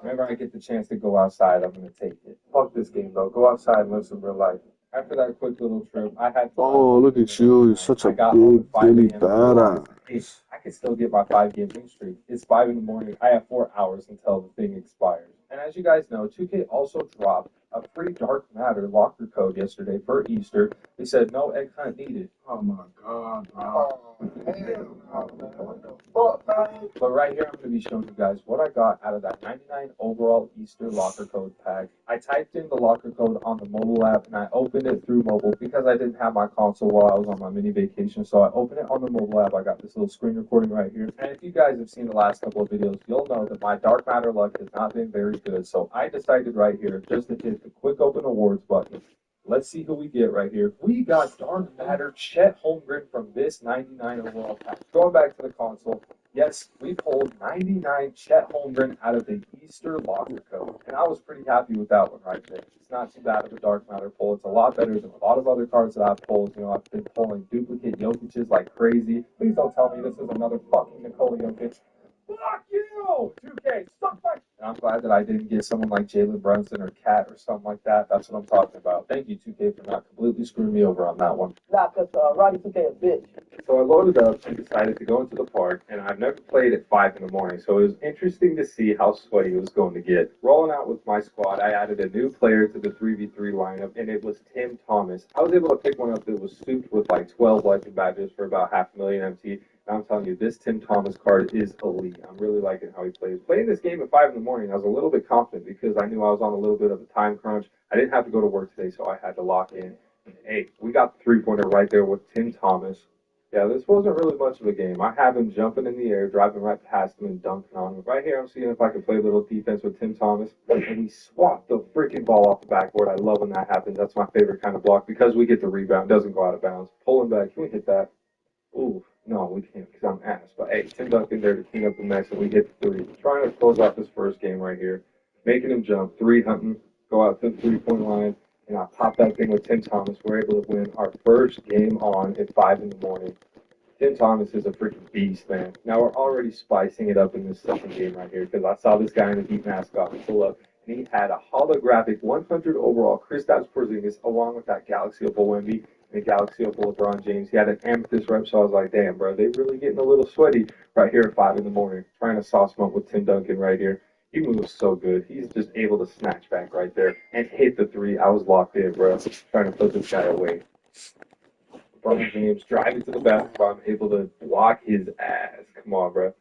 Whenever I get the chance to go outside, I'm going to take it. Fuck this game, though. Go outside and live some real life. After that quick little trip, I had to. Oh, look at you. You're such a big, Billy badass. Hey, I can still get my 5-game win streak. It's 5 in the morning. I have 4 hours until the thing expires. And as you guys know, 2K also dropped a free Dark Matter locker code yesterday for Easter. They said no egg hunt needed. Oh my god, bro. But right here, I'm going to be showing you guys what I got out of that 99 overall Easter locker code pack. I typed in the locker code on the mobile app and I opened it through mobile because I didn't have my console while I was on my mini vacation. So I opened it on the mobile app. I got this little screen recording right here. And if you guys have seen the last couple of videos, you'll know that my Dark Matter luck has not been very good. So I decided right here just to hit the quick open awards button. Let's see who we get right here. We got Dark Matter Chet Holmgren from this 99 overall pack. Going back to the console. Yes, we pulled 99 Chet Holmgren out of the Easter locker code, and I was pretty happy with that one right there. It's not too bad of a Dark Matter pull. It's a lot better than a lot of other cards that I've pulled. You know, I've been pulling duplicate Jokic's like crazy. Please don't tell me this is another fucking Nikola Jokic. Fuck you! 2K, suck my... And I'm glad that I didn't get someone like Jalen Brunson or Cat or something like that. That's what I'm talking about. Thank you, 2K, for not completely screwing me over on that one. Nah, because Roddy 2K a bitch. So I loaded up and decided to go into the park, and I've never played at 5 in the morning, so it was interesting to see how sweaty it was going to get. Rolling out with my squad, I added a new player to the 3v3 lineup, and it was Tim Thomas. I was able to pick one up that was souped with like 12 legend badges for about $500,000 MT. And I'm telling you, this Tim Thomas card is elite. I'm really liking how he plays. Playing this game at 5 in the morning, I was a little bit confident because I knew I was on a little bit of a time crunch. I didn't have to go to work today, so I had to lock in. Hey, we got the three-pointer right there with Tim Thomas. Yeah, this wasn't really much of a game. I have him jumping in the air, driving right past him, and dunking on him. Right here, I'm seeing if I can play a little defense with Tim Thomas. And he swapped the freaking ball off the backboard. I love when that happens. That's my favorite kind of block because we get the rebound. It doesn't go out of bounds. Pulling back. Can we hit that? Ooh, no, we can't because I'm ass. But hey, Tim Duncan there to clean up the mess, and we hit the 3. Trying to close out this first game right here. Making him jump. 3 hunting. Go out to the 3-point line. And I pop that thing with Tim Thomas. We're able to win our first game on at 5 in the morning. Tim Thomas is a freaking beast, man. Now we're already spicing it up in this second game right here because I saw this guy in the Heat mascot pull up, and he had a holographic 100 overall Kristaps Porzingis along with that Galaxy Opal Wemby and a Galaxy Opal LeBron James. He had an amethyst rep, so I was like, damn, bro, they really getting a little sweaty right here at 5 in the morning. Trying to sauce him up with Tim Duncan right here. He moves so good. He's just able to snatch back right there and hit the 3. I was locked in, bro. Trying to put this guy away. LeBron James driving to the basketball. I'm able to block his ass. Come on, bro.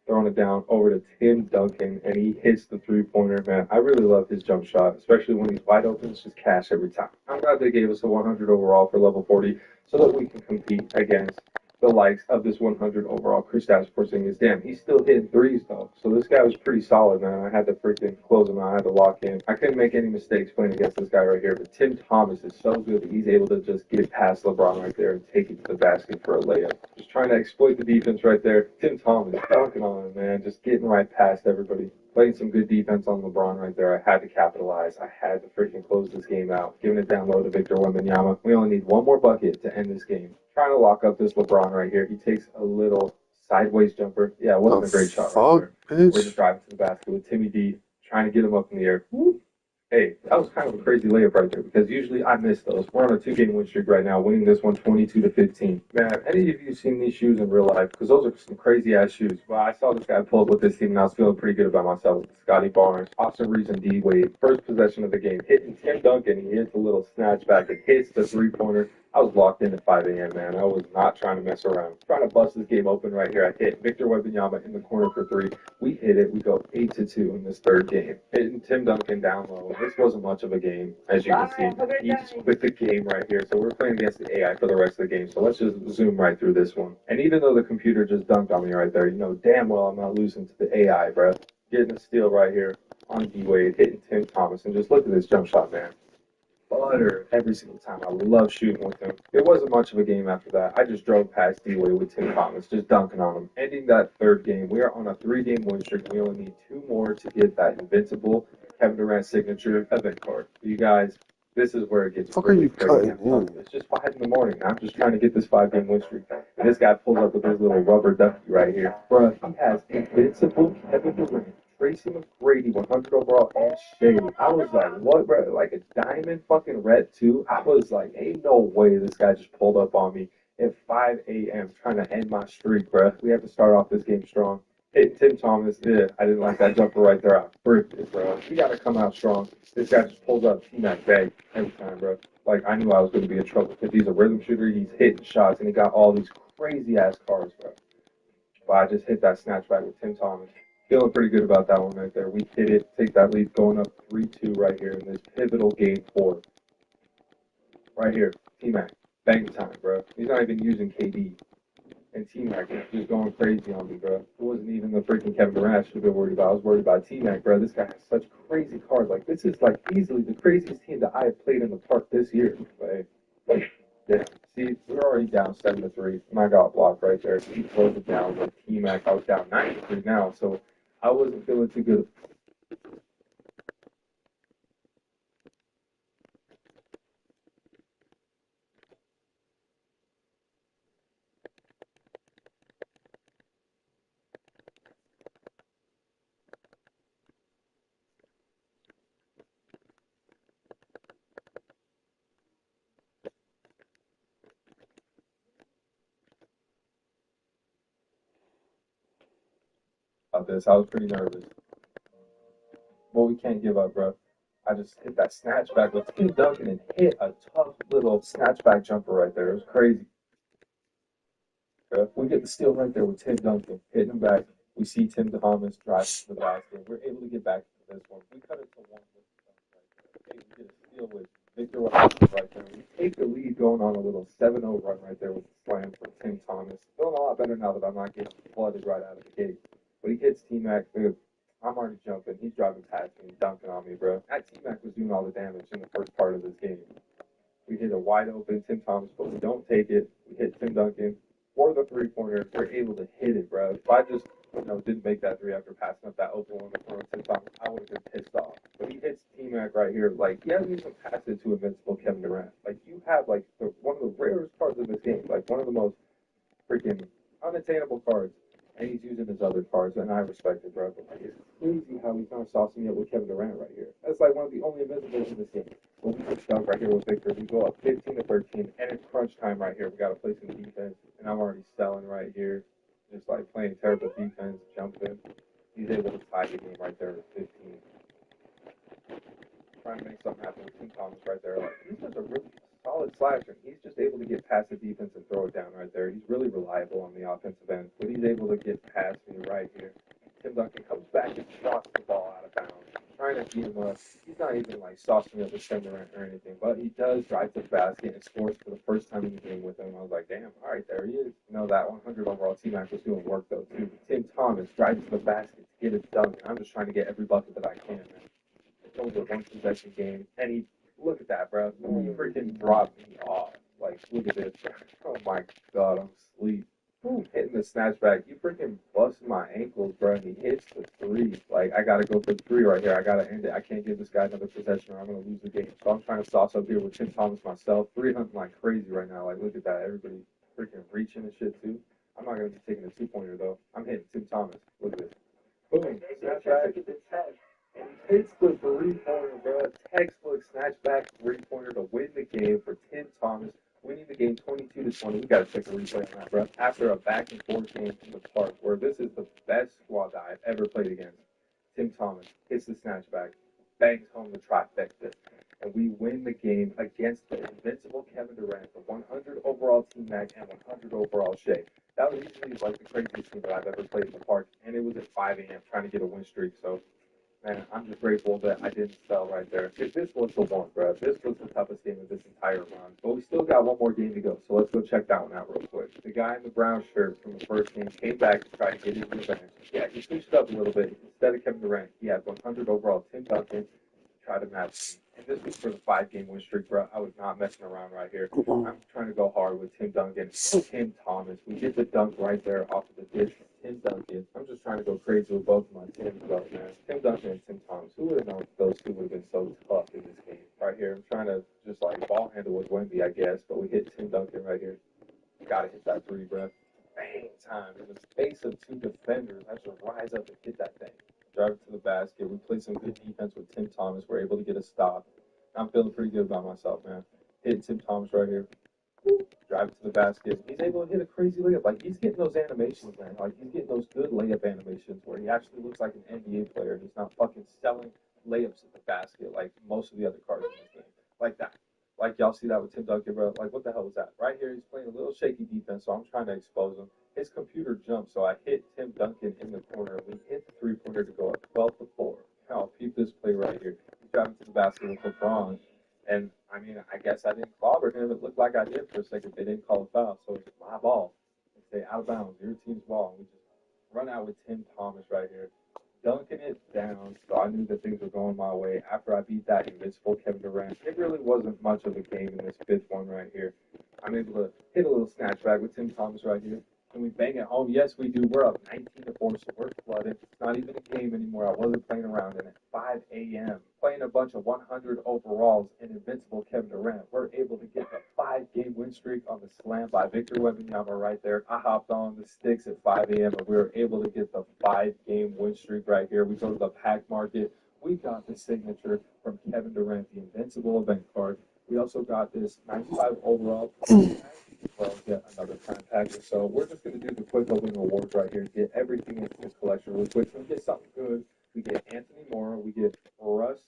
Throwing it down over to Tim Duncan, and he hits the 3-pointer, man. I really love his jump shot, especially when he's wide open. It's just cash every time. I'm glad they gave us a 100 overall for level 40 so that we can compete against the likes of this 100 overall Kristaps Porzingis. Damn, he's still hitting threes though. So this guy was pretty solid, man. I had to freaking close him out. I had to lock in. I couldn't make any mistakes playing against this guy right here. But Tim Thomas is so good that he's able to just get past LeBron right there and take it to the basket for a layup. Just trying to exploit the defense right there. Tim Thomas dunking on him, man. Just getting right past everybody. Playing some good defense on LeBron right there. I had to capitalize. I had to freaking close this game out. Giving it down low to Victor Wembanyama. We only need one more bucket to end this game. Trying to lock up this LeBron right here. He takes a little sideways jumper. Yeah, it wasn't a great shot right there. We're just driving to the basket with Timmy D, trying to get him up in the air. Woo. Hey, that was kind of a crazy layup right there because usually I miss those. We're on a 2-game win streak right now, winning this one 22-15. Man, have any of you seen these shoes in real life? Because those are some crazy ass shoes. Well, I saw this guy pull up with this team and I was feeling pretty good about myself. Scotty Barnes, Austin Reeves, and D Wade. First possession of the game, hitting Tim Duncan. He hits a little snatch back and hits the 3-pointer. I was locked in at 5 a.m., man. I was not trying to mess around. Trying to bust this game open right here. I hit Victor Wembanyama in the corner for 3. We hit it. We go 8-2 in this third game. Hitting Tim Duncan down low. This wasn't much of a game, as you can see. He just quit the game right here. So we're playing against the AI for the rest of the game. So let's just zoom right through this one. And even though the computer just dunked on me right there, you know damn well I'm not losing to the AI, bro. Getting a steal right here on D Wade, hitting Tim Thomas, and just look at this jump shot, man. Butter every single time. I love shooting with him. It wasn't much of a game after that. I just drove past D-Wade with Tim Thomas, just dunking on him. Ending that third game, we are on a 3-game win streak. We only need 2 more to get that invincible Kevin Durant signature event card. You guys, this is where it gets really crazy. It's just 5 in the morning. I'm just trying to get this 5-game win streak. And this guy pulls up with his little rubber ducky right here. Bro, he has invincible Kevin Durant, Tracy McGrady, 100 overall, and Shea. I was like, what, bro? Like a diamond fucking red, too? I was like, ain't no way this guy just pulled up on me at 5 a.m. trying to end my streak, bro. We have to start off this game strong. Hey, Tim Thomas, I didn't like that jumper right there. I bricked it, bro. You got to come out strong. This guy just pulls up T-Mac bag every time, bro. Like, I knew I was going to be in trouble because he's a rhythm shooter. He's hitting shots, and he got all these crazy-ass cards, bro. But I just hit that snatchback with Tim Thomas. Feeling pretty good about that one right there. We hit it, take that lead, going up 3-2 right here in this pivotal game 4. Right here, T-Mac, bang time, bro. He's not even using KD. And T-Mac is just going crazy on me, bro. It wasn't even the freaking Kevin Durant I should have been worried about. I was worried about T-Mac, bro. This guy has such crazy cards. Like, this is, like, easily the craziest team that I have played in the park this year. But, yeah. See, we're already down 7-3, and I got blocked right there. He closed it down with T-Mac. I was down 9-3 now, so I wasn't feeling too good. About this. I was pretty nervous. But we can't give up, bro. I just hit that snatchback with Tim Duncan and hit a tough little snatchback jumper right there. It was crazy. Bro. We get the steal right there with Tim Duncan, hitting him back. We see Tim Thomas drive to the basket. We're able to get back to this one. We cut it to 1 with the right there. Hey, we get a steal with Victor right there. We take the lead going on a little 7-0 run right there with the slam from Tim Thomas. Feeling a lot better now that I'm not getting flooded right out of the gate. But he hits T-Mac. I'm already jumping. He's driving past me, dunking on me, bro. That T-Mac was doing all the damage in the first part of this game. We hit a wide open Tim Thomas, but we don't take it. We hit Tim Duncan for the 3-pointer. We're able to hit it, bro. If I just, didn't make that 3 after passing up that open one in front of Tim Thomas, I would have been pissed off. But he hits T-Mac right here. Like, he hasn't even passed it to invincible Kevin Durant. Like, you have, like, one of the rarest cards in this game. Like, one of the most freaking unattainable cards. And he's using his other cards, and I respect it, bro. But like, it's crazy how he's not saucing me up with Kevin Durant right here. That's like one of the only invincibles in this game. Well, we get stuck right here with Victor. We go up 15-13, and it's crunch time right here. We got to play some defense, and I'm already selling right here. Just like playing terrible defense, jumping. He's able to tie the game right there at 15. Trying to make something happen with Tim Thomas right there. Like, he's just a really solid slasher. He's just able to get past the defense and throw it down right there. He's really reliable on the offensive end, but he's able to get past me right here. Tim Duncan comes back and shots the ball out of bounds. trying to beat him up. He's not even like saucing me up with Kevin Durant or anything, but he does drive to the basket and scores for the first time in the game with him. I was like, damn, all right, there he is. You know, that 100 overall team act was doing work though too. Tim Thomas drives to the basket to get it done. I'm just trying to get every bucket that I can, man. It's only a one possession game, and he look at that, bro. He freaking dropped me off. Like, look at this. Oh my god, I'm asleep. Boom, hitting the snatchback. You freaking busted my ankles, bro. And he hits the three. Like, I gotta go for the three right here. I gotta end it. I can't give this guy another possession or I'm gonna lose the game. So I'm trying to sauce up here with Tim Thomas myself. 300 like crazy right now. Like, look at that. Everybody freaking reaching and shit too. I'm not gonna be taking a 2-pointer though. I'm hitting Tim Thomas. Look at this. Boom, snatchback. And he hits the 3-pointer, bro. Textbook snatchback 3-pointer to win the game for Tim Thomas. Winning the game 22-20. We got to check the replay on that, bro. After a back and forth game in the park, where this is the best squad that I've ever played against. Tim Thomas hits the snatchback, bangs home the trifecta, and we win the game against the invincible Kevin Durant, the 100 overall Team Mac and 100 overall Shea. That was easily like the craziest game that I've ever played in the park, and it was at 5 a.m. trying to get a win streak. So. Man, I'm just grateful that I didn't sell right there. If this was the one, bro. This was the toughest game of this entire run. But we still got one more game to go, so let's go check that one out real quick. The guy in the brown shirt from the first game came back to try to get his revenge. Yeah, he switched up a little bit. Instead of Kevin Durant, he had 100 overall Tim Duncan try to match me. And this was for the 5-game win streak, bro. I was not messing around right here. I'm trying to go hard with Tim Duncan, Tim Thomas. We get the dunk right there off of the dish. Tim Duncan. I'm just trying to go crazy with both of my Tims, though, man. Tim Duncan and Tim Thomas. Who would have known those two would have been so tough in this game? Right here, I'm trying to just like ball handle with Wemby, I guess, but we hit Tim Duncan right here. Gotta hit that three, bro. Bang time. In the space of two defenders, I should rise up and hit that thing. Drive it to the basket. We played some good defense with Tim Thomas. We're able to get a stop. I'm feeling pretty good about myself, man. Hitting Tim Thomas right here. Drive it to the basket. He's able to hit a crazy layup. Like, he's getting those animations, man. Like, he's getting those good layup animations where he actually looks like an NBA player. He's not fucking selling layups at the basket like most of the other cards in this game. Like that. Like, y'all see that with Tim Duncan, bro? Like, what the hell was that? Right here, he's playing a little shaky defense, so I'm trying to expose him. His computer jumped, so I hit Tim Duncan in the corner. We hit the three-pointer to go up 12-4. Now, peep this play right here. He's driving to the basket with LeBron. And, I mean, I guess I didn't clobber him. It looked like I did for a second. They didn't call a foul, so it's my ball. They say out of bounds, your team's ball. And we just run out with Tim Thomas right here, dunking it down. So I knew that things were going my way. After I beat that invincible Kevin Durant, it really wasn't much of a game in this fifth one right here. I'm able to hit a little snatchback with Tim Thomas right here. And we bang it home. Yes, we do. We're up 19-4, so we're flooded. It's not even a game anymore. I wasn't playing around. And at 5 a.m., playing a bunch of 100 overalls and invincible Kevin Durant, we're able to get the 5-game win streak on the slam by Victor Wembanyama right there. I hopped on the sticks at 5 a.m., and we were able to get the 5-game win streak right here. We go to the pack market. We got the signature from Kevin Durant, the invincible event card. We also got this 95 overall. Well, get another time package. So we're just going to do the quick opening awards right here. Get everything into this collection real quick. So we get something good. We get Anthony Moore. We get Russ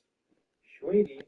Sweeney.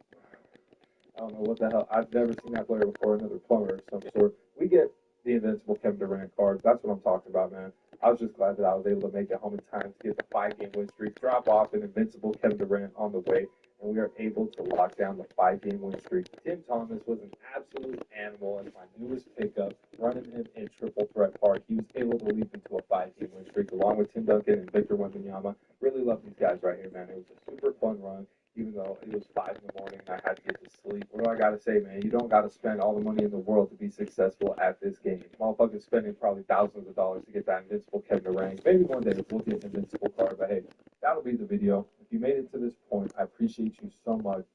I don't know what the hell. I've never seen that player before. Another plumber of some sort. We get the invincible Kevin Durant cards. That's what I'm talking about, man. I was just glad that I was able to make it home in time to get the 5-game win streak, drop off an invincible Kevin Durant on the way, and we are able to lock down the 5-game win streak. Tim Thomas was an absolute animal as my newest pickup, running him in triple threat park. He was able to lead me to a 5-game win streak along with Tim Duncan and Victor Wembanyama. Really love these guys right here, man. It was a super fun run. Even though it was 5 in the morning and I had to get to sleep. What do I got to say, man? You don't got to spend all the money in the world to be successful at this game. Motherfuckers spending probably thousands of dollars to get that invincible Kevin Durant. Maybe one day we'll get an invincible card, but hey, that'll be the video. If you made it to this point, I appreciate you so much.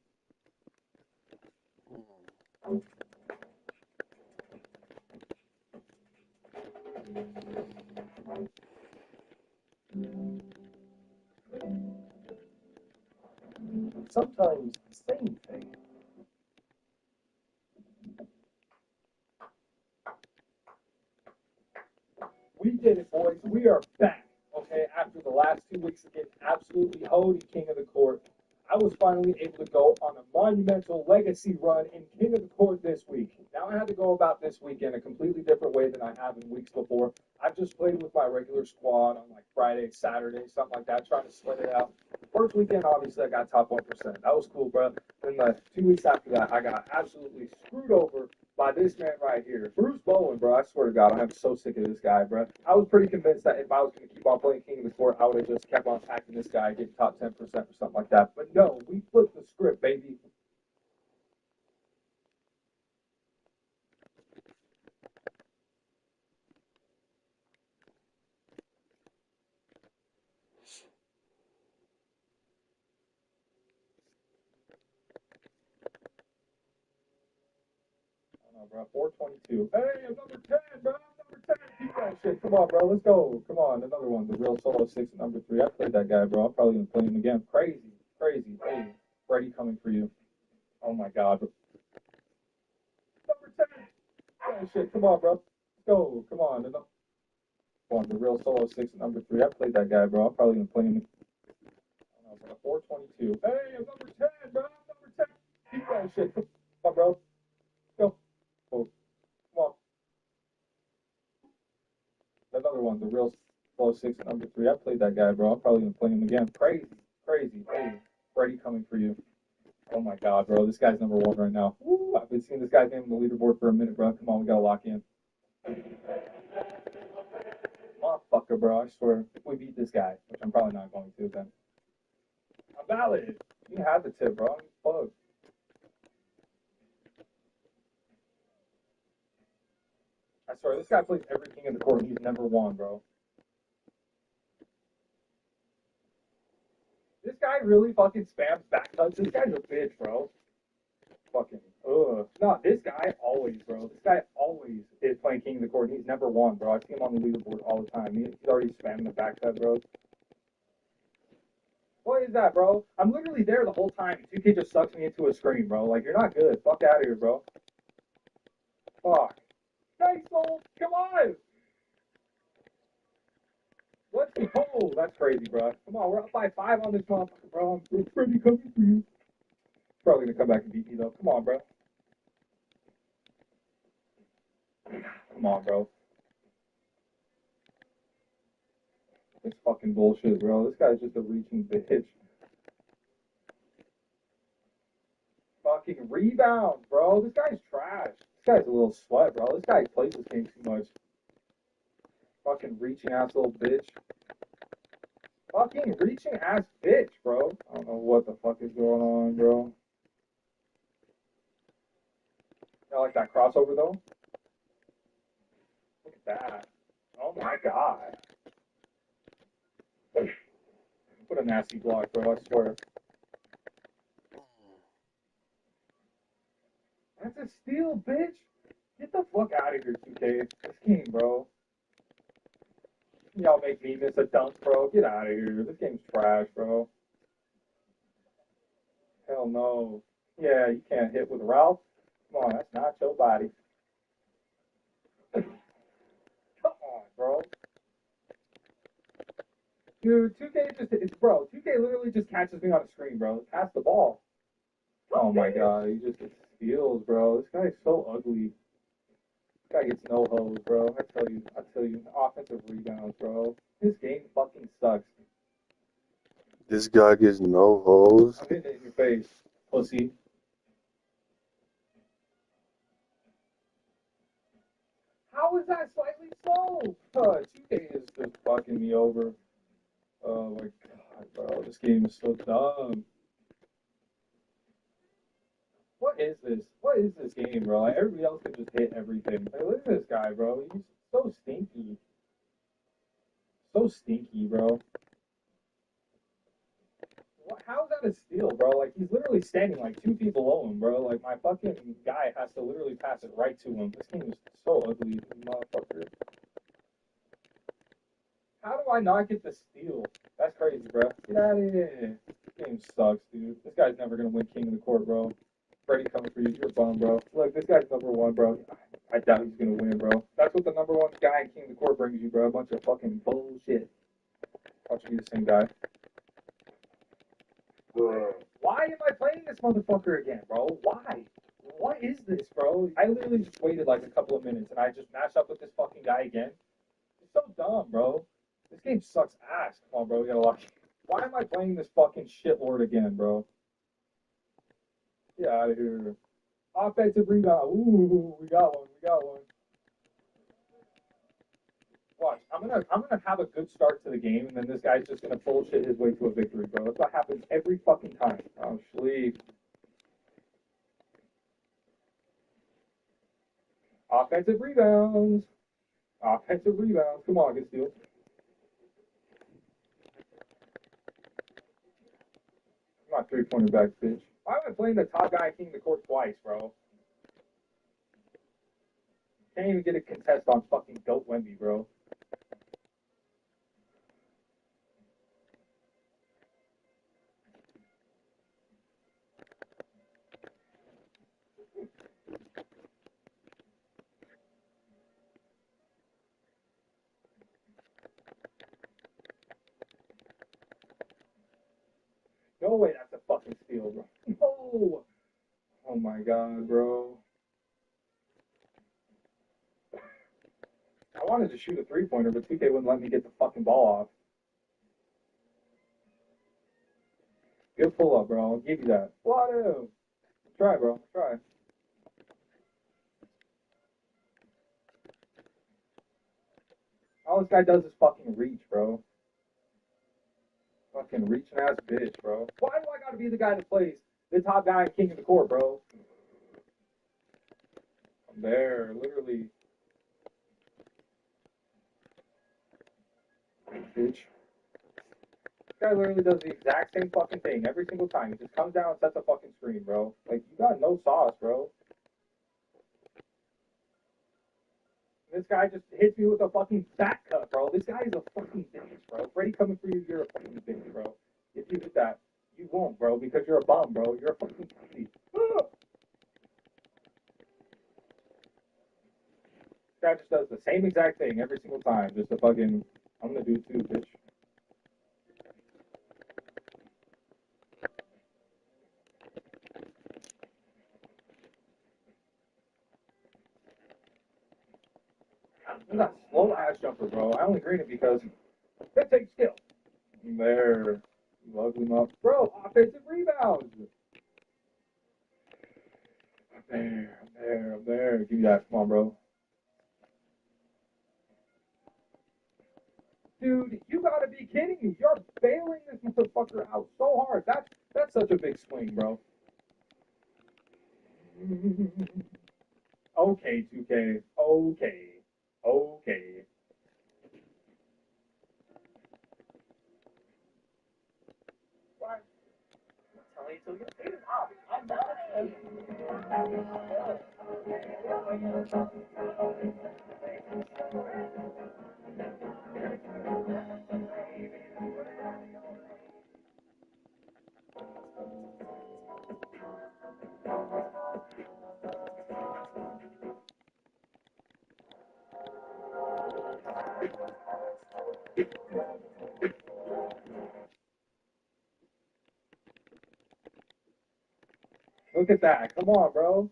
Sometimes the same thing. We did it, boys. We are back. Okay, after the last 2 weeks of getting absolutely hoed, king of the court, I was finally able to go on a monumental legacy run in King of the Court this week. Now I had to go about this weekend a completely different way than I have in weeks before. I've just played with my regular squad on like Friday, Saturday, something like that, trying to split it out. First weekend, obviously, I got top 1%. That was cool, bro. Then the 2 weeks after that, I got absolutely screwed over by this man right here. Bruce Bowen, bro. I swear to God, I'm so sick of this guy, bro. I was pretty convinced that if I was going to keep on playing King of the Court, I would have just kept on attacking this guy, getting top 10% or something like that. But no, we flipped the script, baby. Bro, 422. Hey, I'm number 10, bro. I'm number 10. Keep that shit. Come on, bro. Let's go. Come on. Another one. The real solo 6 and number 3. I played that guy, bro. I'm probably going to play him again. Crazy. Crazy. Hey, Freddie coming for you. Oh, my God. Number 10. Oh, shit. Come on, bro. Let's go. Come on. Another one. The real solo 6 and number 3. I played that guy, bro. I'm probably going to play him. Oh, no, 422. Hey, I'm number 10, bro. I'm number 10. Keep that shit. Come on, bro. Go. Oh, come on. Another one, the real slow 6 and number 3. I played that guy, bro. I'm probably going to play him again. Crazy. Crazy. Hey, Freddie coming for you. Oh, my God, bro. This guy's number 1 right now. Woo, I've been seeing this guy's name on the leaderboard for a minute, bro. Come on, we got to lock in. Motherfucker, bro. I swear. If we beat this guy, which I'm probably not going to, then. I'm valid. You had the tip, bro. Fuck. I swear, this guy plays every King in the Court and he's never won, bro. This guy really fucking spams back touch. This guy's a bitch, bro. Fucking, ugh. No, this guy always, bro. This guy always is playing King of the Court and he's never won, bro. I see him on the leaderboard all the time. He's already spamming the backside, bro. What is that, bro? I'm literally there the whole time. 2K just sucks me into a screen, bro. Like, you're not good. Fuck out of here, bro. Fuck. Nice, soul. Come on. Let's go. That's crazy, bro. Come on, we're up by 5 on this motherfucker, bro. We're pretty coming for you. Probably gonna come back and beat me, though. Come on, bro. Come on, bro. This fucking bullshit, bro. This guy's just a reaching bitch. Fucking rebound, bro. This guy's trash. This guy's a little sweat, bro. This guy plays this game too much. Fucking reaching ass little bitch. Fucking reaching ass bitch, bro. I don't know what the fuck is going on, bro. I like that crossover, though. Look at that. Oh my god. What a nasty block, bro. I swear. That's a steal, bitch. Get the fuck out of here, 2K. This game, bro. Y'all make me miss a dunk, bro. Get out of here. This game's trash, bro. Hell no. Yeah, you can't hit with Ralph. Come on, that's not your body. Come on, bro. Dude, 2K just, it's, bro, 2K literally just catches me on the screen, bro. Pass the ball. Oh my god, he just gets steals, bro. This guy's so ugly. This guy gets no hose, bro. I tell you, offensive rebounds, bro. This game fucking sucks. This guy gets no hoes. I'm hitting it in your face, pussy. How is that slightly slow? 2K is just fucking me over. Oh my god, bro. This game is so dumb. What is this? What is this game, bro? Like, everybody else can just hit everything. Like, look at this guy, bro. He's so stinky. So stinky, bro. How is that a steal, bro? Like, he's literally standing like 2 feet below him, bro. Like, my fucking guy has to literally pass it right to him. This game is so ugly, motherfucker. How do I not get the steal? That's crazy, bro. Get out of here. This game sucks, dude. This guy's never gonna win King of the Court, bro. Freddie coming for you. You're a bum, bro. Look, this guy's number 1, bro. I doubt he's gonna win, bro. That's what the number 1 guy in King of the Court brings you, bro. A bunch of fucking bullshit. Watch me, the same guy. Why am I playing this motherfucker again, bro? Why? What is this, bro? I literally just waited like a couple of minutes and I just matched up with this fucking guy again. It's so dumb, bro. This game sucks ass. Come on, bro. We gotta watch. Why am I playing this fucking shitlord again, bro? Get out of here. Offensive rebound. Ooh, we got one. We got one. Watch. I'm gonna have a good start to the game, and then this guy's just gonna bullshit his way to a victory, bro. That's what happens every fucking time. Oh, sleep. Offensive rebounds. Offensive rebounds. Come on, get steals. I'm not three-pointer back, bitch. Why am I playing the top guy king the court twice, bro? Can't even get a contest on fucking Goat Wemby, bro. No way, that's a fucking steal, bro. No! Oh my god, bro. I wanted to shoot a three-pointer, but 2K wouldn't let me get the fucking ball off. Good pull-up, bro. I'll give you that. What? Try, bro. Try. All this guy does is fucking reach, bro. Fucking reaching ass bitch, bro. Why do I gotta be the guy that plays the top guy and king of the court, bro? I'm there, literally. Bitch. This guy literally does the exact same fucking thing every single time. He just comes down and sets a fucking screen, bro. Like, you got no sauce, bro. This guy just hits me with a fucking back cut, bro. This guy is a fucking bitch, bro. Freddie coming for you, you're a fucking bitch, bro. If you hit that, you won't, bro, because you're a bum, bro. You're a fucking pussy. This guy just does the same exact thing every single time. Just a fucking, I'm gonna do it too, bitch. I'm not slow ass jumper, bro. I only green it because it takes skill. There. You ugly him up. Bro, offensive rebounds. I'm there. Give me that. Come on, bro. Dude, you gotta be kidding me. You're bailing this motherfucker out so hard. That's such a big swing, bro. Okay, 2K. Okay. Okay. What? Tell me to get paid off. I'm done. Look at that. Come on, bro.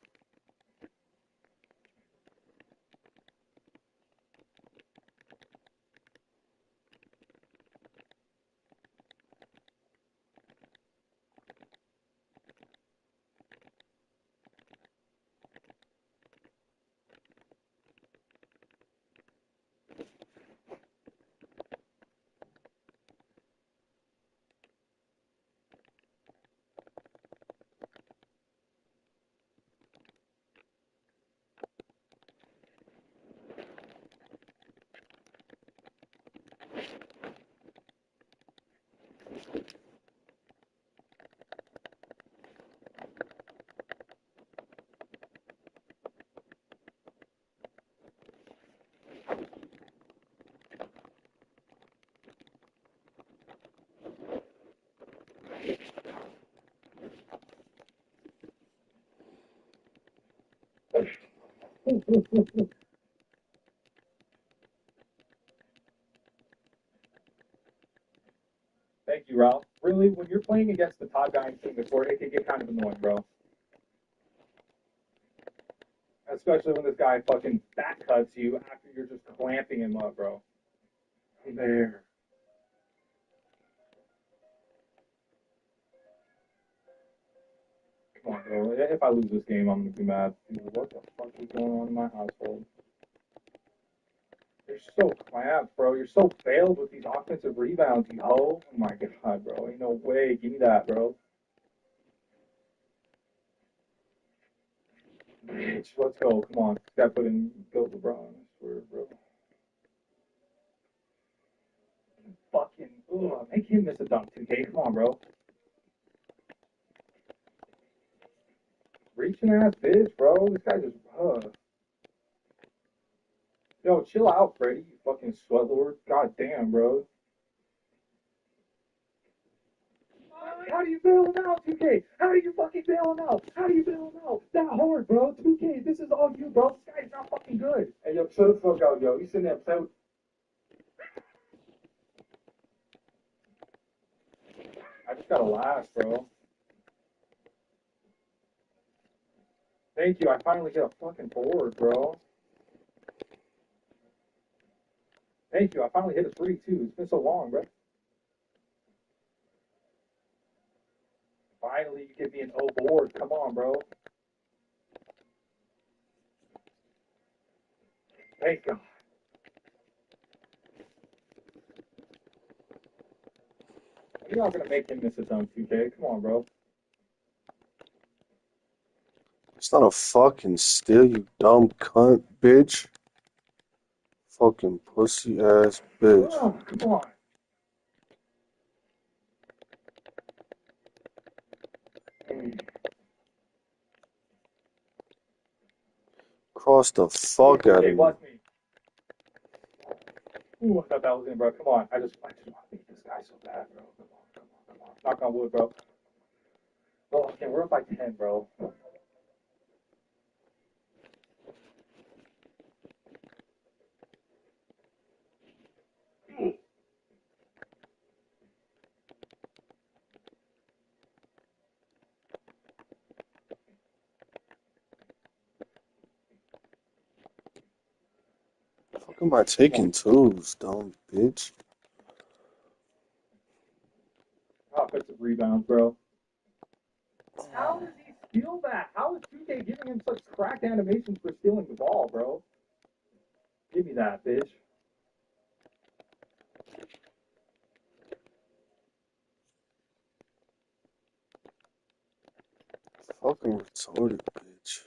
Thank you, Ralph. Really legitimately, when you're playing against the top guy in Singapore, it can get kind of annoying, bro. Especially when this guy fucking back cuts you after you're just clamping him up, bro. There. Come on, bro. If I lose this game, I'm gonna be mad. Dude, what the fuck is going on in my household? You're so clamped, bro. You're so failed with these offensive rebounds, you hoe. Oh my god, bro. Ain't no way. Give me that, bro. Bitch, let's go. Come on. Gotta put in go LeBron. I swear, bro. Fucking make him miss a dunk, 2K. Come on, bro. Reaching ass bitch, bro. This guy just Yo, chill out, Freddie, you fucking sweatlord. God damn, bro. How do you bail him out, 2K? How do you fucking bail him out? How do you bail him out? That hard, bro. 2K, this is all you, bro. This guy's not fucking good. Hey, yo, chill the fuck out, yo. You sitting there playing with... I just gotta last, bro. Thank you. I finally hit a fucking board, bro. Thank you. I finally hit a 3, too. It's been so long, bro. Finally, you give me an O board. Come on, bro. Thank God. You're not gonna make him miss a dunk, 2K. Come on, bro. It's not a fucking steal, you dumb cunt, bitch. Fucking pussy ass bitch. Oh, come on. Cross the fuck out of me. Bless me. Ooh, I thought that was in, bro. Come on. I just want to beat this guy so bad, bro. Come on. Knock on wood, bro. Oh, okay, we're up by 10, bro. Fuck am I taking twos, dumb bitch? Offensive rebounds, bro. How does he steal that? How is 2K giving him such cracked animations for stealing the ball, bro? Give me that, bitch. Fucking retarded bitch.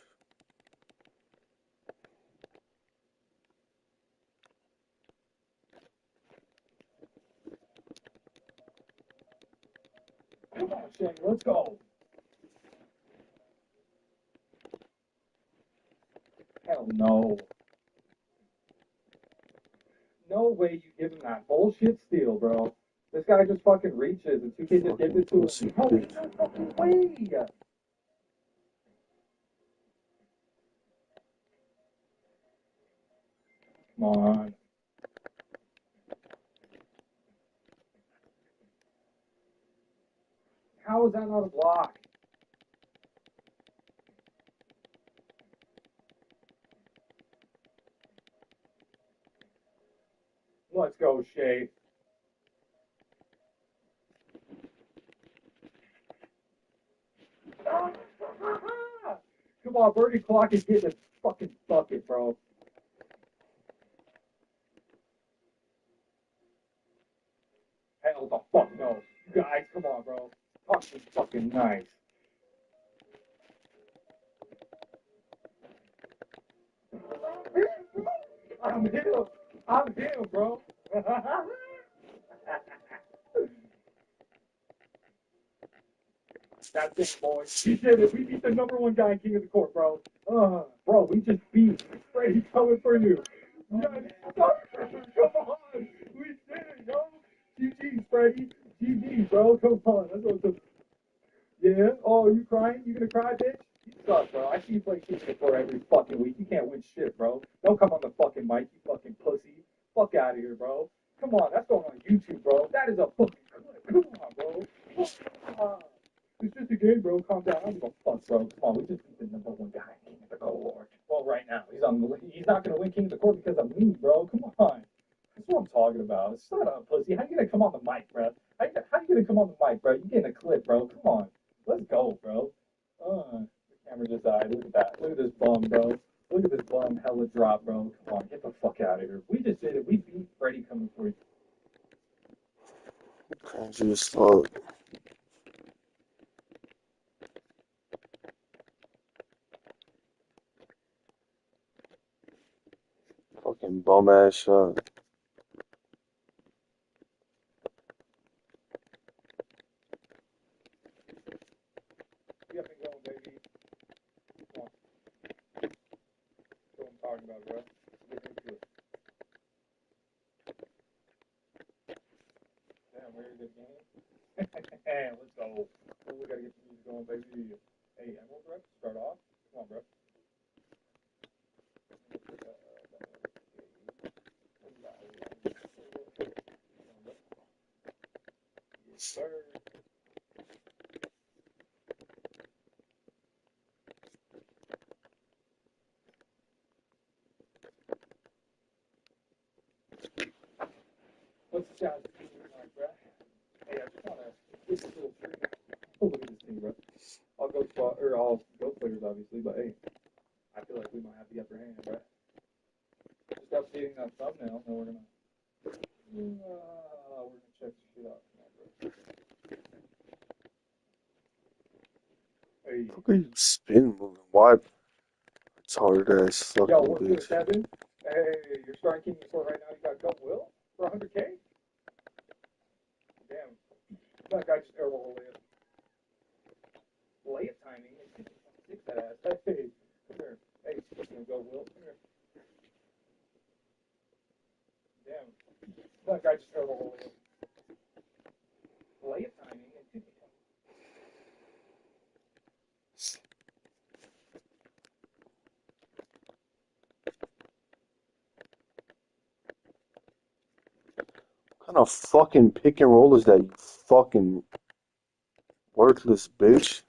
Come on, Shane, let's go. Hell no. No way you give him that bullshit steal, bro. This guy just fucking reaches and 2K just gives it to him. No, there's no fucking way. Come on. How is that not a block? Let's go, Shay. Come on, Birdie Clock is getting a fucking bucket, bro. Hell the fuck no. You guys, come on, bro. Fucking nice. I'm him, bro. That's it, boys. We did it. We beat the number one guy, king of the court, bro. Bro, we just beat Freddie coming for you. Yes, come on. We did it, yo. GG's, Freddie. GG's, bro. Come on. That's awesome. Yeah? Oh, you crying? You gonna cry, bitch? You suck, bro. I see you play King every fucking week. You can't win shit, bro. Don't come on the fucking mic, you fucking pussy. Fuck out of here, bro. Come on, that's going on YouTube, bro. That is a fucking clip. Come on, bro. 100K, bro. Calm down. I don't give a fuck, bro. Come on, we just beat the number one guy in King of the Court. Well, right now he's not gonna win King of the Court because of me, bro. Come on. That's what I'm talking about. Shut up, pussy. How you gonna come on the mic, bro? How you gonna come on the mic, bro? You getting a clip, bro? Come on. Let's go, bro. The camera just died. Look at that. Look at this bum, bro. Look at this bum hella drop, bro. Come on, get the fuck out of here. We just did it. We beat Freddie coming for you. Crazy as fuck. Fucking bum ass shot. Get me going, baby. Come on. That's what I'm talking about, bro. Get into it. Damn, very good game. Let's go. Oh, we gotta get the music going, baby. Hey, Emerald, bro. Start off. Come on, bro. Yes, sir. What's the shot like, bro? Hey, I just wanna get this little tree. Oh, look at this thing, bro. I'll go spot, or I'll go players, obviously, but hey, I feel like we might have the upper hand, bro. Just updating that thumbnail, and we're gonna check this shit out. Come on, bro. Hey. Look at you spin moving. Why? Retarded ass fucking Yo, what's good, bitch. Kevin? Hey, you're starting King Before right now. You got Go Will for 100K? Damn. That guy just airball layup. Layup timing. Six that ass. Hey, come here. Hey, speaking of Go Will, come here. Damn. That guy just airball layup. Layup timing. What kind of fucking pick and roll is that, you fucking worthless bitch?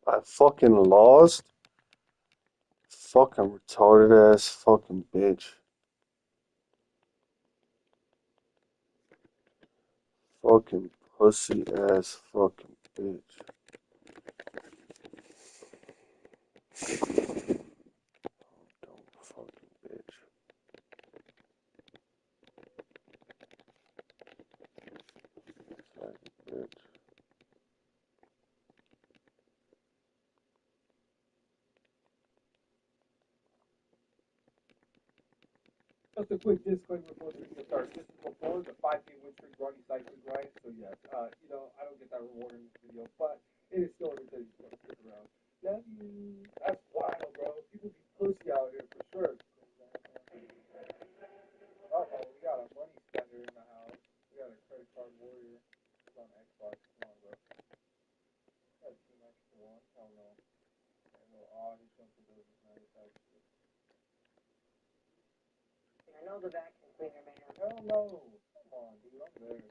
I fucking lost? Fucking retarded ass fucking bitch. Fucking pussy ass fucking bitch. Dumb fucking bitch. Fucking bitch. Just a quick disclaimer before the video starts. This is before the 5K win streak Ronnie Cycling Ryan. So yes, I don't get that reward in this video, but it is still entertaining. So stick around. Love you. That's wild, bro. People be pussy out here for sure. Uh-oh, we got a money spender in the house. We got a credit card warrior. It's on Xbox. Come on, bro. Got Team Extra One. Hell no. A little odd. He's jumping those is nice. I know the vacuum cleaner, man. Hell no. Come on, dude. I'm there.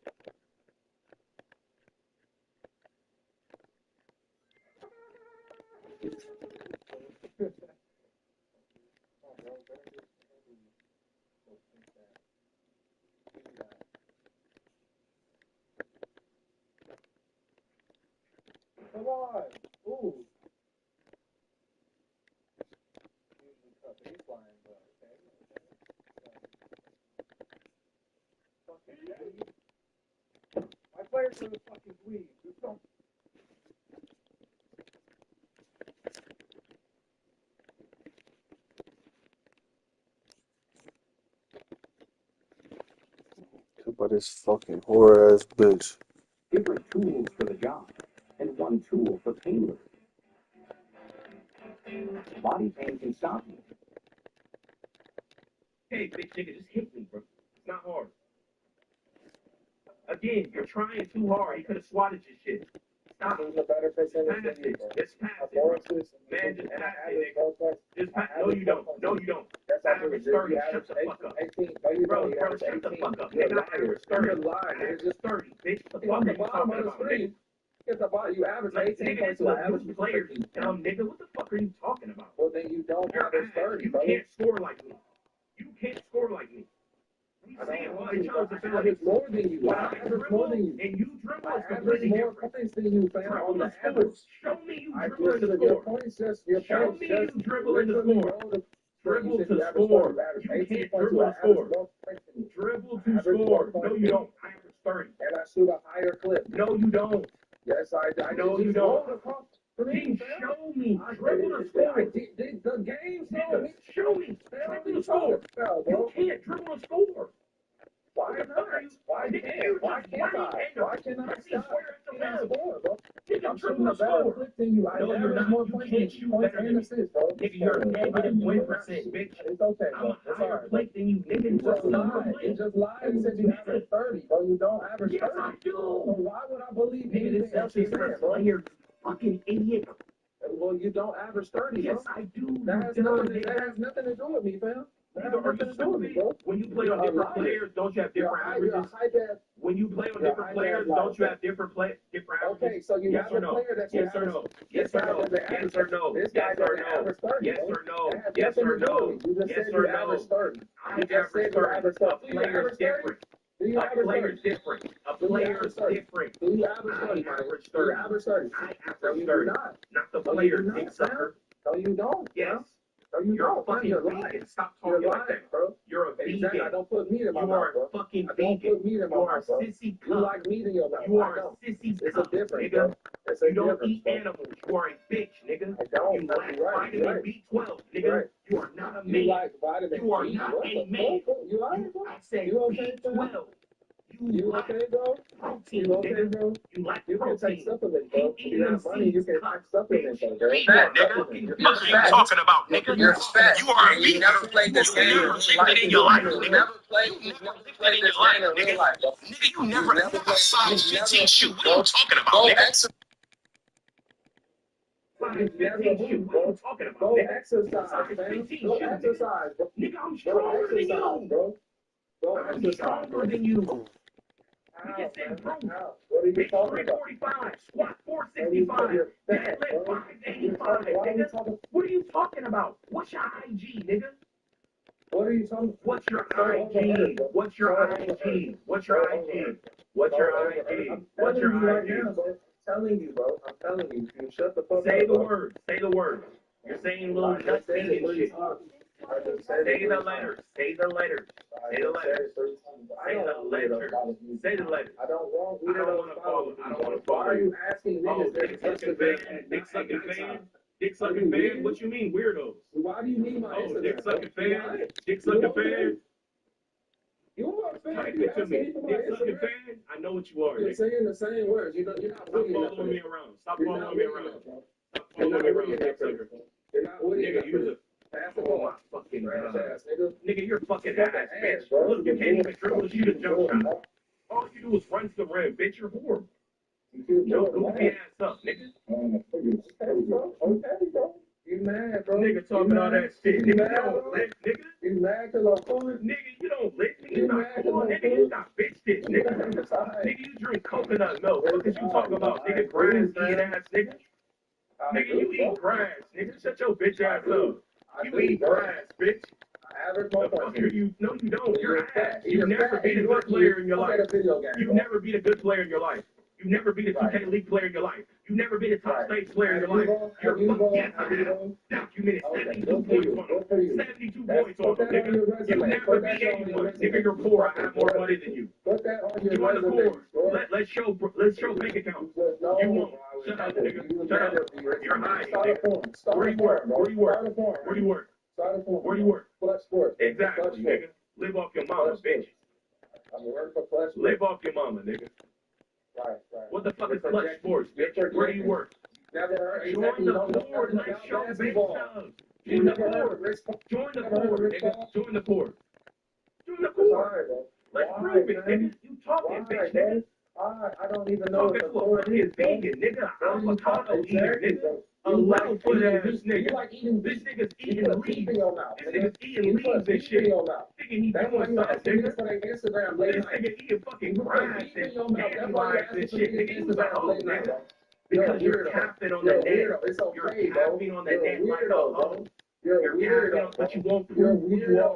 Come on. Ooh. Usually cut baseline, but okay. Fucking dweeb. My players are the fucking dweeb. Just don't. About this fucking whore ass bitch. Different tools for the job, and one tool for pain relief. Body pain can stop you. Hey, big nigga, just hit me, bro. It's not hard. Again, you're trying too hard. He could have swatted your shit. Stop it. Who's a better percentage Pass than you, it. bro? Just pass A it, bro. Morris's Man, just and pass an it, average nigga. goalpost. Just pass. No, you don't. No, you don't. That's Average 30. Shut the fuck up. 18. No, you Bro, don't. You bro, average shut the 18. fuck up. You're Nigga, lying. average 30. You're lying. Average It's just 30, bitch. What the on fuck the are you bottom talking of the about, nigga? screen. Get the bottom. You average Like, 18 nigga, points this to is an a average new player. 15. Nigga, what the fuck are you talking about? Well, then you don't You're average ass. 30, You brother. can't score like me. You can't score like me. We I see it don't by want each to. other's I ability. average more than you. When I I average more dribble than you. and you dribble, I it's average completely more different. points than you, fam. Dribble On the and score. average. Show me you I dribble and your score. points just your Show points me just you dribble and literally score. roll the Dribble you said to you average score. 30, you average You 18 can't points to dribble an to average score. more points than you. Dribble to Average score. more No, points you than don't. I average 30. And I shoot a higher clip. No, you don't. Yes, I No, you just don't. rolled across for me, fam. Show me. I Dribble to did. score. The game showed Nigga, me. show me. Dribble to score. You can't dribble and score. Why not? Why can't? Why can't I? Why can't I stop? Can't score, bro. I'm shooting a better clip than you. I No, you're average not. more You points can't than shoot points better and than me. assists, bro. Nigga, you're a negative win percent, bitch. It's okay, I'm bro. a It's higher alright, bro. plate than you, nigga. You What's just the number lied. plate? You just lied. You said you average 30, bro. You don't average 30. Yes, I do. So why would I believe Nigga, anything this else you're is saying, not bro? player, fucking idiot. Well, you don't average 30, bro. Yes, I do. That has nothing to do with me, fam. That has Are nothing you to do with me, stupid? bro. When you play on different players, don't you have different averages? When you play on different players, don't you have different averages? Okay, so you Yes have or a no? player that you Yes or no? Yes This or guy no? doesn't Yes average or no? This guy Yes or doesn't no? average 30, Yes bro. or no? That has Yes nothing or to do no? with me. You just Yes said or you average no? 30. I You just average said you 30. average A 30. Do you player's average 30? different. Do you A average 30? player's different. A Do you player's average 30? different. Do you average 30? I average Do you 30. average 30? I No, average you 30. do not. Not the No, you player, do not, dick fam. sucker. No, you don't. Yes. Fam. No, you You're a don't. Fam. fucking You're vegan. lying. Stop You're talking like lying, that. bro. You're a Exactly. I vegan. don't put meat in my You mouth, are bro. a fucking I don't vegan. put meat in my You are mouth, bro. a sissy You cunt. like meat in your mouth. You I are a don't. sissy It's a cunt, difference, nigga. bro. It's a You don't difference, eat bro. animals. You are a bitch, nigga. I don't. You lack vitamin B12, nigga. Right. You are not a You man. like vitamin You are B? not What a the man. fuck? You lying, bro? I said You okay, fam? B12. You lack okay, bro? protein, You okay, nigga. bro? You lack You can protein. take supplements, bro. Keep If eating you them have money, you seeds, can cunt. take supplements, Bitch, bro. you're fat, nigga. What are you talking about, nigga? You're fat. You are a You vegan. never played this game in never real lifted life. in your life, You nigga. never played You this never lifted game in your life, in real nigga. life, bro. Nigga, you You never never a played. size You 15 never shoe. hooped, What are bro. you talking about, Go nigga? exercise. Size You 15 never shoe. hooped, What are bro. you talking about, Go nigga? exercise, Size man. 15 Go shoe, nigga. exercise, bro. Nigga, I'm Go stronger than exercise, you. bro. Go I'm exercise, stronger bro. than you. How, You just man? improved. How? What are you Bitch, talking about? 345, squat You're 465, fat, deadlift bro. 585, Why are you nigga. talking? What are you talking about? What's your IG, nigga? What are you talking? What's your So overheard, IG? bro. What's your So IG? overheard. What's So your overheard. IG? What's your So IG? overheard. What's I'm your telling you right IG? now, bro. I'm telling you, bro. I'm telling you. You shut the fuck Say up, the bro. words. Say the words. You're saying little I nut just said it vegan 3 shit. times. I just said Say it 3 the times. letters. Say the letters. I Say the just said letters. it 3 times. I Say don't the want weirdos letters. following you. Say the letters. I don't want I don't weirdos want to follow. following I you. don't want to Why follow are you. you asking Oh, niggas dick their sucking Instagram fan. at Dick sucking nighttime? fan. Dick Are sucking you fan. weird? What you mean weirdos? Why do you need my Oh, Instagram, dick bro? sucking fan. Why? Dick You sucking okay? fan. Type it to me. Dick sucking fan, I know what you are. You're Nigga. saying the same words. You're not Stop witty enough for following me this. around. Stop You're following not me witty around. enough, bro. Stop You're following not me witty around, enough dick for sucker. this. You're not witty Nigga, enough for you're this. the Pass the oh ball. my fucking Trash god. ass nigga. Nigga, you're fucking Fuck ass, that bitch. ass, bro. Look, you can't even dribble to shoot a jump shot. All you do is run to the rim, bitch. You're horrible. Yo, goofy ass up, nigga. Okay, bro. Okay, bro. You mad, bro? Nigga talking all that shit. Nigga, you don't lit, nigga. You mad because I'm cool? Nigga, you don't lit. Nigga, You you not mad cool. 'cause I'm Nigga, cool? you got bitch tits, nigga. Nigga, you drink coconut milk. What is you talking about, nigga? Grass eating ass, nigga. Nigga, you eat grass, nigga. Shut your bitch ass up. You eat grass, bitch. Average The fuck are you? No, you don't. You're ass. You never beat a good player in your life. You never beat a good player in your life. You never beat a 2K League player in your life. You never beat a top stage player in your life. You're fucking yes, I have. Documented 72 points on him. 72 points on him, nigga. You never beat anyone. Nigga, you're poor. I have more money than you. Put that on your Join the resume. poor. Let's show bank accounts. You won't. Shut up, nigga. Shut up. You're hiding, nigga. Where do you work? Where do you work? Where do you work? Where do you work? Clutch Sports. Exactly, nigga. Live off your mama, bitch. I'm working for Clutch Sports. Live off your mama, nigga. Right. What the fuck is Clutch Sports, bitch? Where do you work? Never heard. Join the poor. Let's show bank accounts. Join the poor. Join the poor, nigga. Join the poor. Join the poor. Let's prove it, nigga. You talking, bitch, nigga. I don't even know Talking to a fucking vegan, nigga. Avocado eater, nigga. A little foot ass nigga. This nigga's eating leaves. This nigga's eating leaves and shit. Nigga, he doing something, nigga. This nigga eating fucking grass and dandelions and shit. Nigga, you was a hoe, nigga. Because you're tapping on the net. You're tapping on the net like a hoe. You're tapping on, but you won't prove who you are.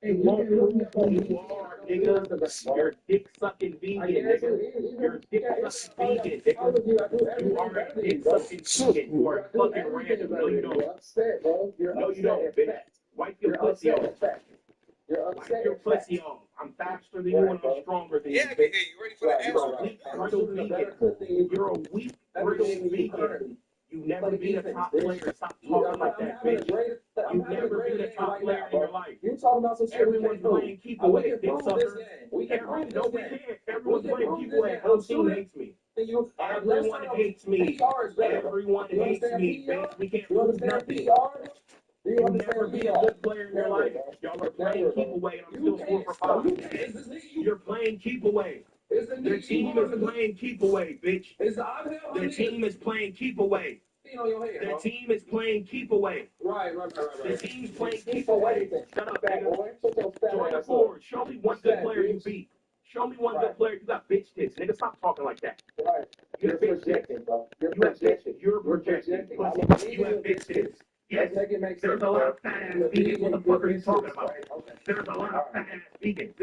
You won't prove who you are, nigga. You're dick sucking vegan, nigga. You're dick sucking vegan, nigga. You are a dick sucking vegan. You are fucking random. No, you don't. No, you don't, bitch. Wipe your pussy off. Wipe your pussy off. I'm faster than you and I'm stronger than you, bitch. You ready for the You're a weak, brittle vegan. You're a weak, brittle vegan. You never beat a top player. Stop talking like that, bitch. You never beat a top player in your life. You talking about some shit? Everyone's playing keep away, dick sucker. No, we can't. Everyone's playing keep away. Whole team hates me. Everyone hates me. Everyone hates me, bitch. We can't lose nothing. You never beat a good player in your life. Y'all are playing keep away, and I'm still 4 for 5. You're playing keep away. The team is playing keep away, bitch. The team is playing keep away. The team is playing keep away. Right. The team's playing keep away. Shut up, nigga. Join the board. Show me one good player you beat. Show me one good player. You got bitch tits, nigga. Stop talking like that. Right. You have bitch tits. You have bitch. You're projecting. Pussy. You have bitch tits. Yes. There's a lot of fat ass vegans. What the fuck are you talking about? There's a lot of fat ass vegans.